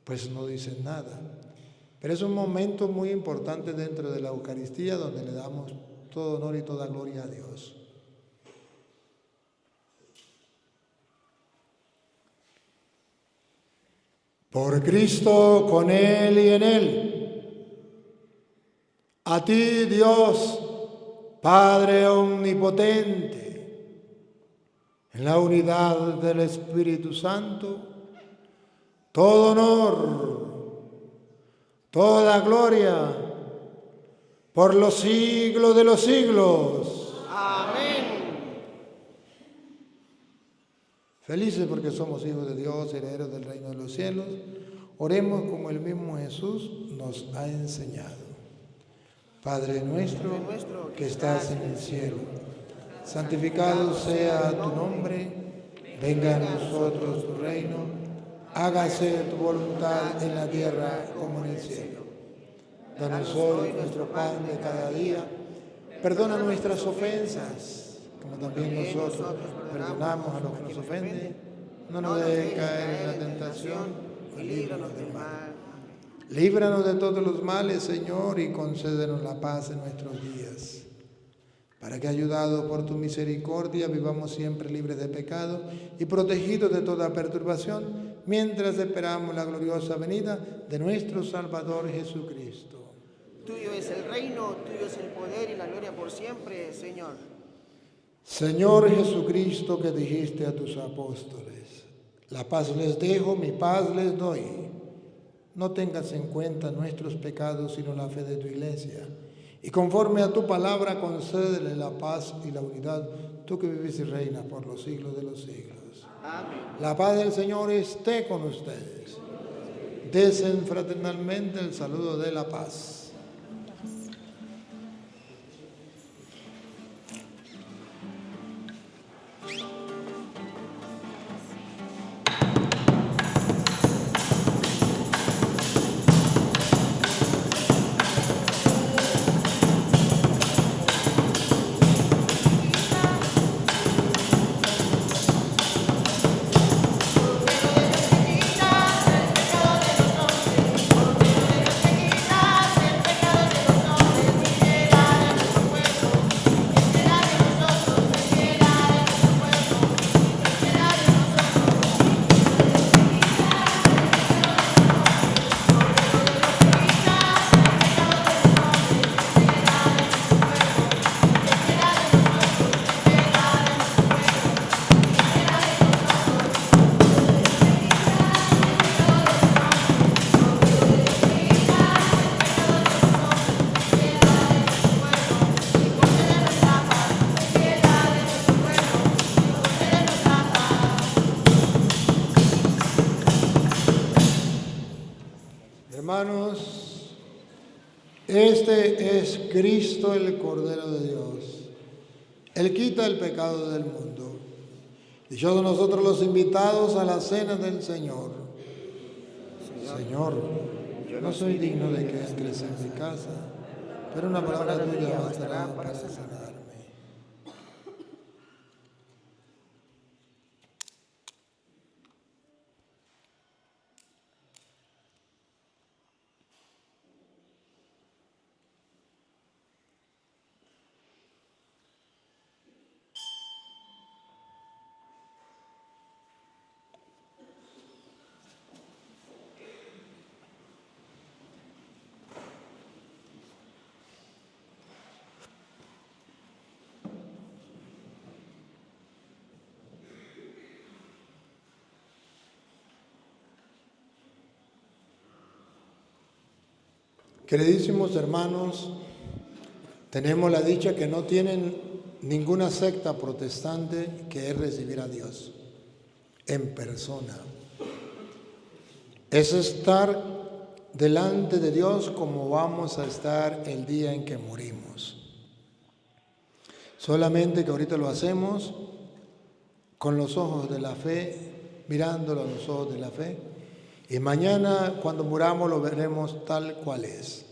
pues no dicen nada. Pero es un momento muy importante dentro de la Eucaristía donde le damos todo honor y toda gloria a Dios. Por Cristo, con Él y en Él, a ti, Dios, Padre omnipotente, en la unidad del Espíritu Santo, todo honor, toda gloria, por los siglos de los siglos. Amén. Felices porque somos hijos de Dios, herederos del reino de los cielos. Oremos como el mismo Jesús nos ha enseñado. Padre nuestro que estás en el cielo, santificado sea tu nombre, venga a nosotros tu reino, hágase tu voluntad en la tierra como en el cielo. Danos hoy nuestro pan de cada día, perdona nuestras ofensas, como también nosotros perdonamos a los que nos ofenden, no nos dejes caer en la tentación, y líbranos del mal. Líbranos de todos los males, Señor, y concédenos la paz en nuestros días, para que, ayudados por tu misericordia, vivamos siempre libres de pecado y protegidos de toda perturbación, mientras esperamos la gloriosa venida de nuestro Salvador Jesucristo. Tuyo es el reino, tuyo es el poder y la gloria por siempre, Señor. Señor Jesucristo, que dijiste a tus apóstoles, la paz les dejo, mi paz les doy. No tengas en cuenta nuestros pecados, sino la fe de tu iglesia. Y conforme a tu palabra, concédele la paz y la unidad, tú que vives y reinas por los siglos de los siglos. Amén. La paz del Señor esté con ustedes. Desen fraternalmente el saludo de la paz. Este es Cristo, el Cordero de Dios. Él quita el pecado del mundo. Dichosos nosotros los invitados a la cena del Señor. Señor, yo no soy digno de que entres en mi casa, pero una palabra tuya bastará para sanarme. Queridísimos hermanos, tenemos la dicha que no tienen ninguna secta protestante, que es recibir a Dios en persona. Es estar delante de Dios como vamos a estar el día en que morimos. Solamente que ahorita lo hacemos con los ojos de la fe, mirándolo a los ojos de la fe. Y mañana, cuando muramos, lo veremos tal cual es.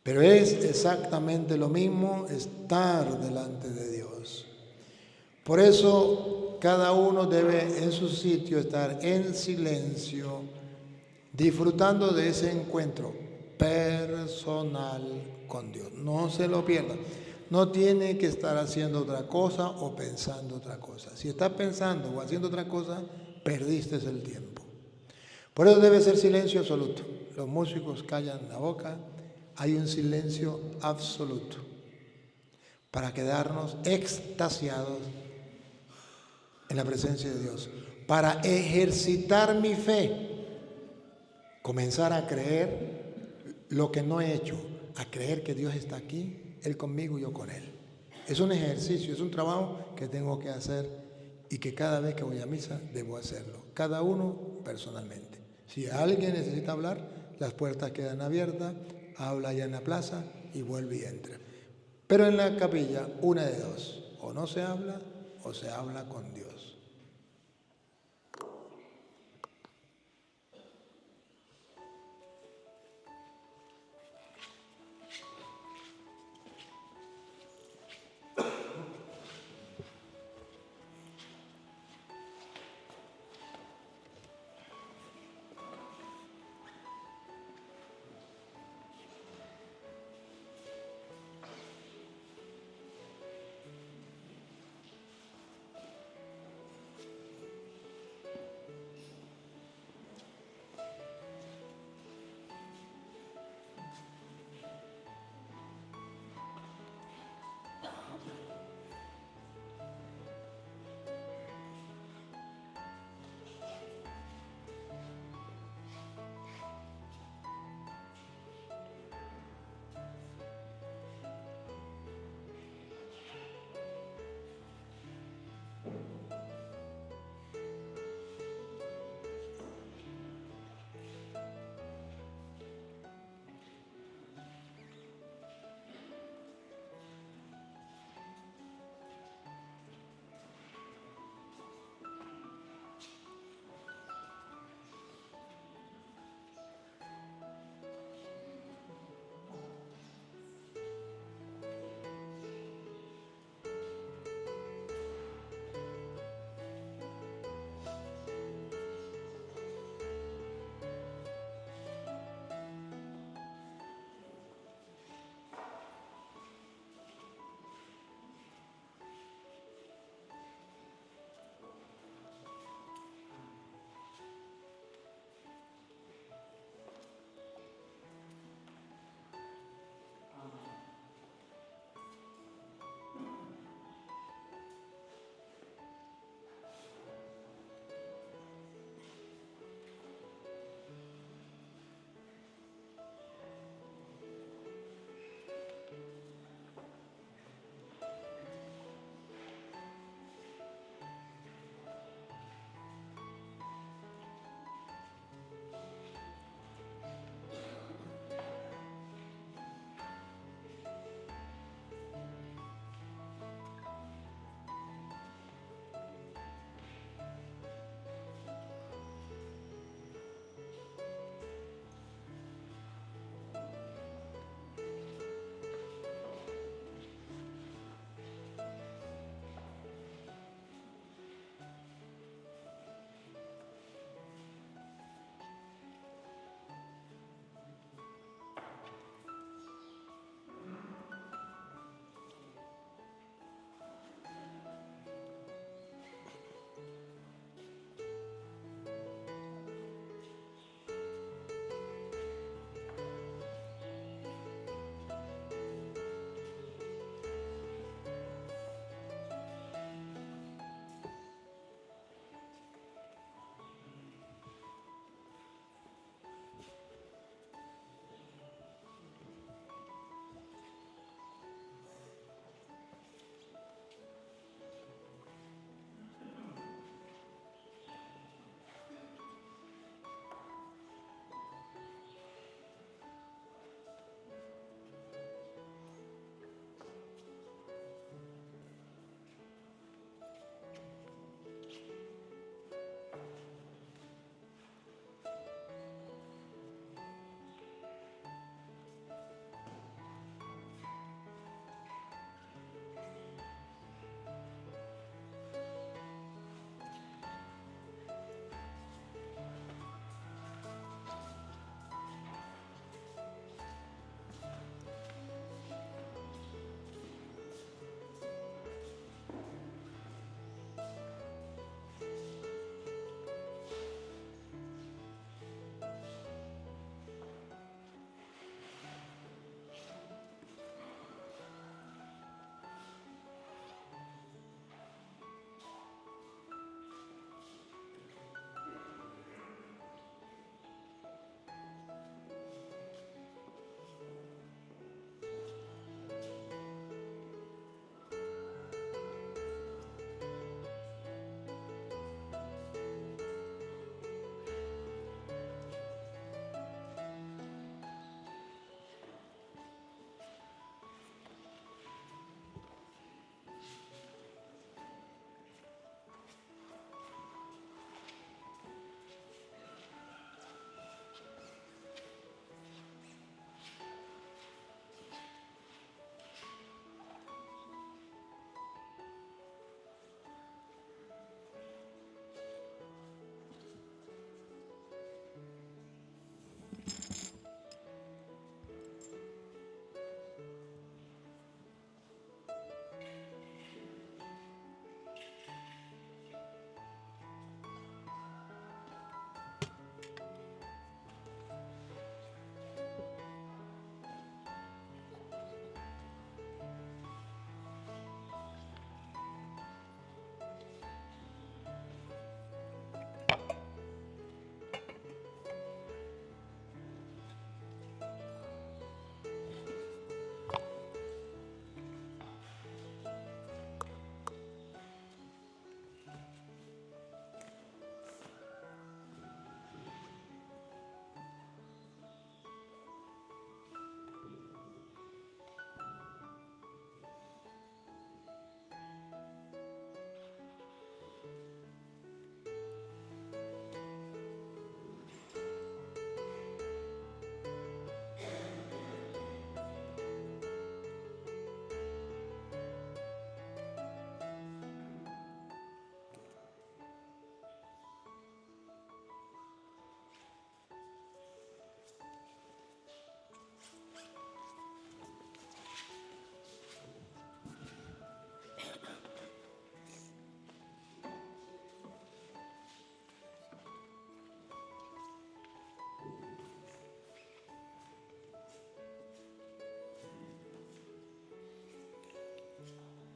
Pero es exactamente lo mismo estar delante de Dios. Por eso, cada uno debe en su sitio estar en silencio, disfrutando de ese encuentro personal con Dios. No se lo pierda. No tiene que estar haciendo otra cosa o pensando otra cosa. Si estás pensando o haciendo otra cosa, perdiste el tiempo. Por eso debe ser silencio absoluto. Los músicos callan la boca. Hay un silencio absoluto para quedarnos extasiados en la presencia de Dios. Para ejercitar mi fe, comenzar a creer lo que no he hecho, a creer que Dios está aquí, Él conmigo y yo con Él. Es un ejercicio, es un trabajo que tengo que hacer y que cada vez que voy a misa debo hacerlo, cada uno personalmente. Si alguien necesita hablar, las puertas quedan abiertas, habla allá en la plaza y vuelve y entra. Pero en la capilla, una de dos, o no se habla o se habla con Dios.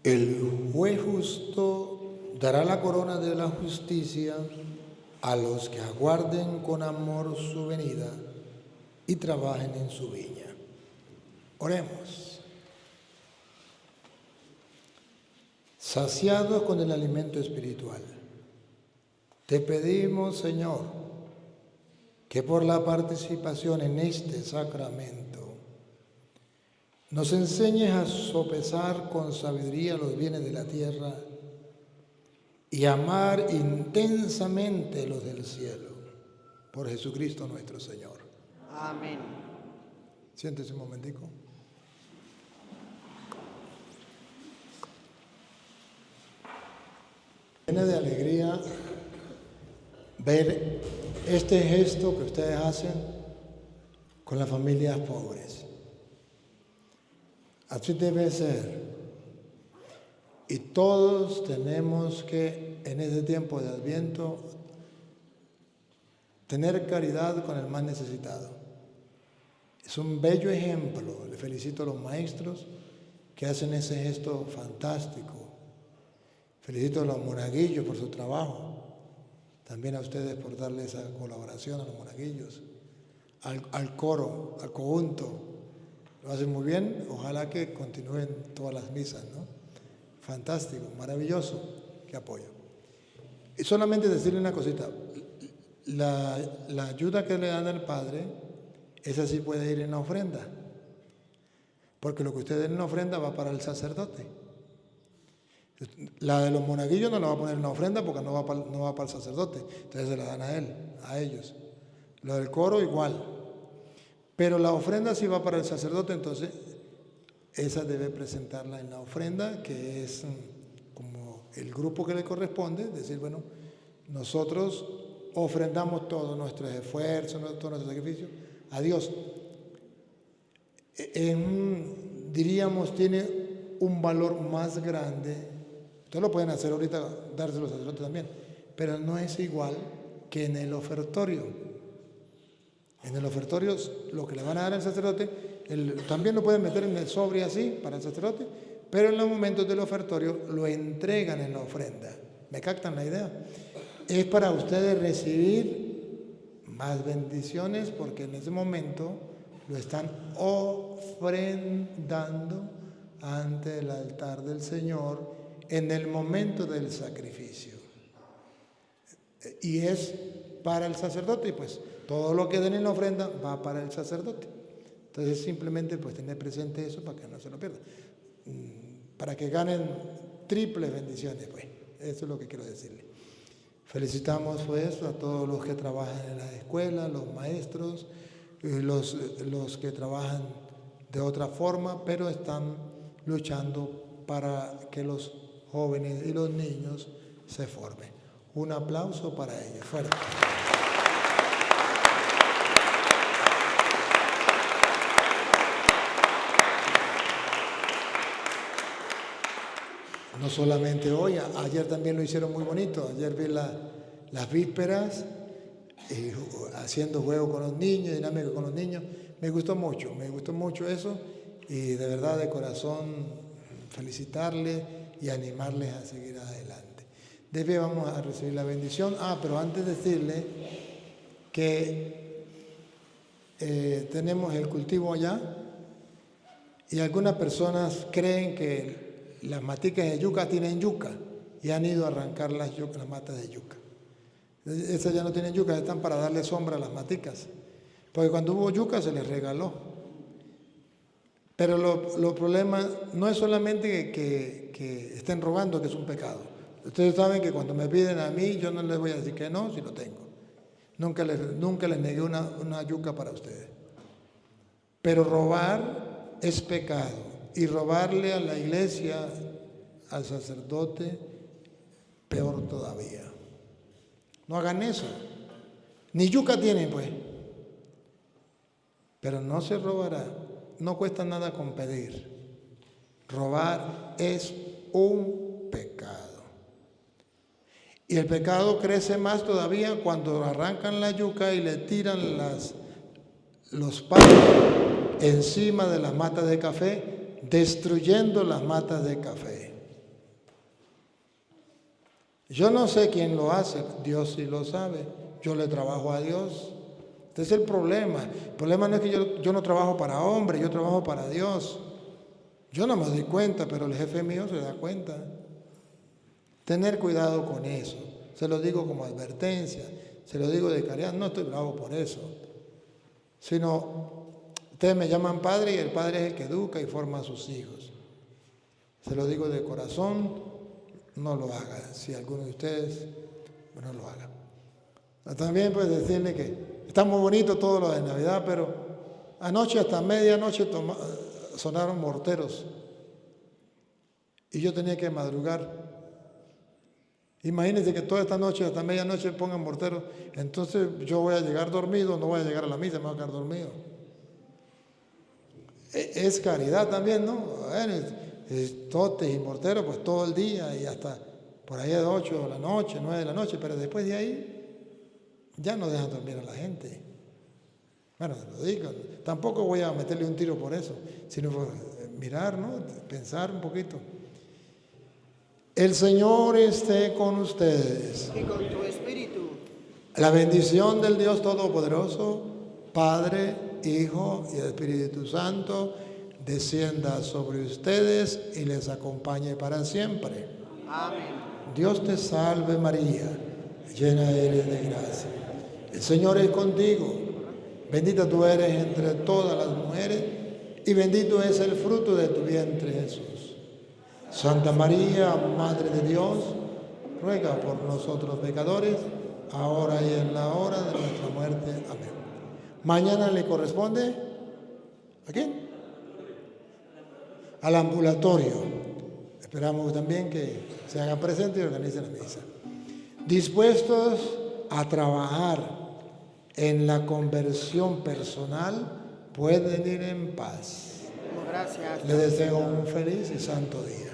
El juez justo dará la corona de la justicia a los que aguarden con amor su venida y trabajen en su viña. Oremos. Saciados con el alimento espiritual, te pedimos, Señor, que por la participación en este sacramento nos enseñes a sopesar con sabiduría los bienes de la tierra y amar intensamente los del cielo. Por Jesucristo nuestro Señor. Amén. Siéntese un momentico. Llena de alegría ver este gesto que ustedes hacen con las familias pobres. Así debe ser. Y todos tenemos que, en este tiempo de Adviento, tener caridad con el más necesitado. Es un bello ejemplo. Le felicito a los maestros que hacen ese gesto fantástico. Felicito a los monaguillos por su trabajo. También a ustedes por darle esa colaboración a los monaguillos. Al coro, al conjunto. Lo hacen muy bien. Ojalá que continúen todas las misas, ¿no? Fantástico, maravilloso. Qué apoyo. Y solamente decirle una cosita. La ayuda que le dan al Padre, esa sí puede ir en la ofrenda. Porque lo que usted den en la ofrenda va para el sacerdote. La de los monaguillos no la va a poner en la ofrenda porque no va para el sacerdote. Entonces se la dan a él, a ellos. Lo del coro igual. Pero la ofrenda sí va para el sacerdote, entonces esa debe presentarla en la ofrenda, que es como el grupo que le corresponde. Decir, bueno, nosotros ofrendamos todos nuestros esfuerzos, todo nuestro sacrificio a Dios. Diríamos, tiene un valor más grande. Ustedes lo pueden hacer ahorita, dárselo a los sacerdotes también, pero no es igual que en el ofertorio. En el ofertorio, lo que le van a dar al sacerdote, también lo pueden meter en el sobre así para el sacerdote, pero en los momentos del ofertorio lo entregan en la ofrenda. ¿Me captan la idea? Es para ustedes recibir más bendiciones porque en ese momento lo están ofrendando ante el altar del Señor en el momento del sacrificio. Y es para el sacerdote, y pues todo lo que den en la ofrenda va para el sacerdote. Entonces simplemente pues tener presente eso para que no se lo pierdan. Para que ganen triples bendiciones, pues. Eso es lo que quiero decirle. Felicitamos pues a todos los que trabajan en la escuela, los maestros, los que trabajan de otra forma, pero están luchando para que los jóvenes y los niños se formen. Un aplauso para ellos. Fuerte. No solamente hoy, ayer también lo hicieron muy bonito. Ayer vi las vísperas, haciendo juego con los niños, dinámica con los niños. Me gustó mucho eso, y de verdad de corazón felicitarles y animarles a seguir adelante. Después vamos a recibir la bendición. Pero antes decirle que tenemos el cultivo allá, y algunas personas creen que las maticas de yuca tienen yuca y han ido a arrancar las matas de yuca. Esas ya no tienen yuca, están para darle sombra a las maticas. Porque cuando hubo yuca se les regaló. Pero los problemas no es solamente que estén robando, que es un pecado. Ustedes saben que cuando me piden a mí, yo no les voy a decir que no, si lo tengo. Nunca les negué una yuca para ustedes. Pero robar es pecado. Y robarle a la iglesia, al sacerdote, peor todavía. No hagan eso. Ni yuca tienen, pues. Pero no se robará. No cuesta nada con pedir. Robar es un pecado. Y el pecado crece más todavía cuando arrancan la yuca y le tiran los palos encima de las matas de café, destruyendo las matas de café. Yo no sé quién lo hace, Dios sí lo sabe. Yo le trabajo a Dios. Este es el problema. El problema no es que yo no trabajo para hombres, yo trabajo para Dios. Yo no me doy cuenta, pero el jefe mío se da cuenta. Tener cuidado con eso. Se lo digo como advertencia, se lo digo de caridad, no estoy bravo por eso. Sino, ustedes me llaman padre y el padre es el que educa y forma a sus hijos. Se lo digo de corazón, no lo haga. Si alguno de ustedes, no lo haga. También pues decirle que está muy bonito todo lo de Navidad, pero anoche hasta medianoche sonaron morteros y yo tenía que madrugar. Imagínense que toda esta noche hasta medianoche pongan morteros, entonces yo voy a llegar dormido, no voy a llegar a la misa, me voy a quedar dormido. Es caridad también, ¿no? Totes y morteros pues todo el día y hasta por ahí de 8 de la noche, 9 de la noche, pero después de ahí ya no dejan dormir a la gente. Bueno, se lo digo, tampoco voy a meterle un tiro por eso, sino por mirar, ¿no? Pensar un poquito. El Señor esté con ustedes. Y con tu espíritu. La bendición del Dios Todopoderoso, Padre, Hijo y Espíritu Santo, descienda sobre ustedes y les acompañe para siempre. Amén. Dios te salve María, llena eres de gracia. El Señor es contigo, bendita tú eres entre todas las mujeres y bendito es el fruto de tu vientre Jesús. Santa María, Madre de Dios, ruega por nosotros pecadores, ahora y en la hora de nuestra muerte. Amén. Mañana le corresponde, ¿a quién? Al ambulatorio. Esperamos también que se hagan presentes y organicen la misa. Dispuestos a trabajar en la conversión personal, pueden ir en paz. Gracias. Les deseo un feliz y santo día.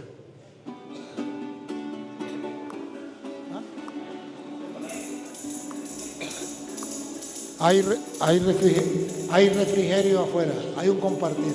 Hay refrigerio afuera, hay un compartir.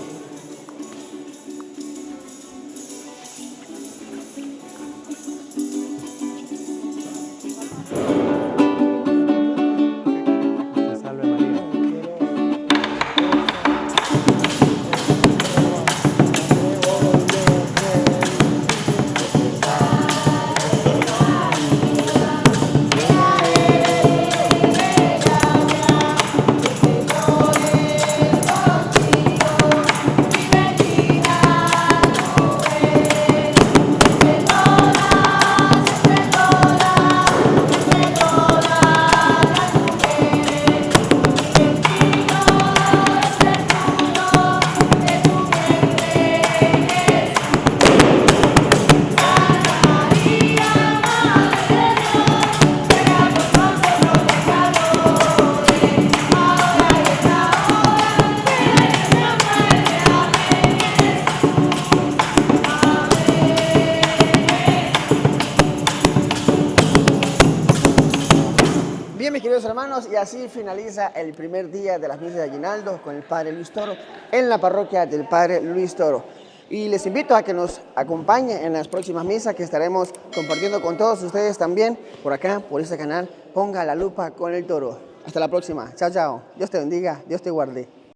Bien, mis queridos hermanos, y así finaliza el primer día de las misas de aguinaldo con el Padre Luis Toro en la parroquia del Padre Luis Toro. Y les invito a que nos acompañen en las próximas misas que estaremos compartiendo con todos ustedes también por acá, por este canal. Ponga la lupa con el Toro. Hasta la próxima. Chao, chao. Dios te bendiga, Dios te guarde.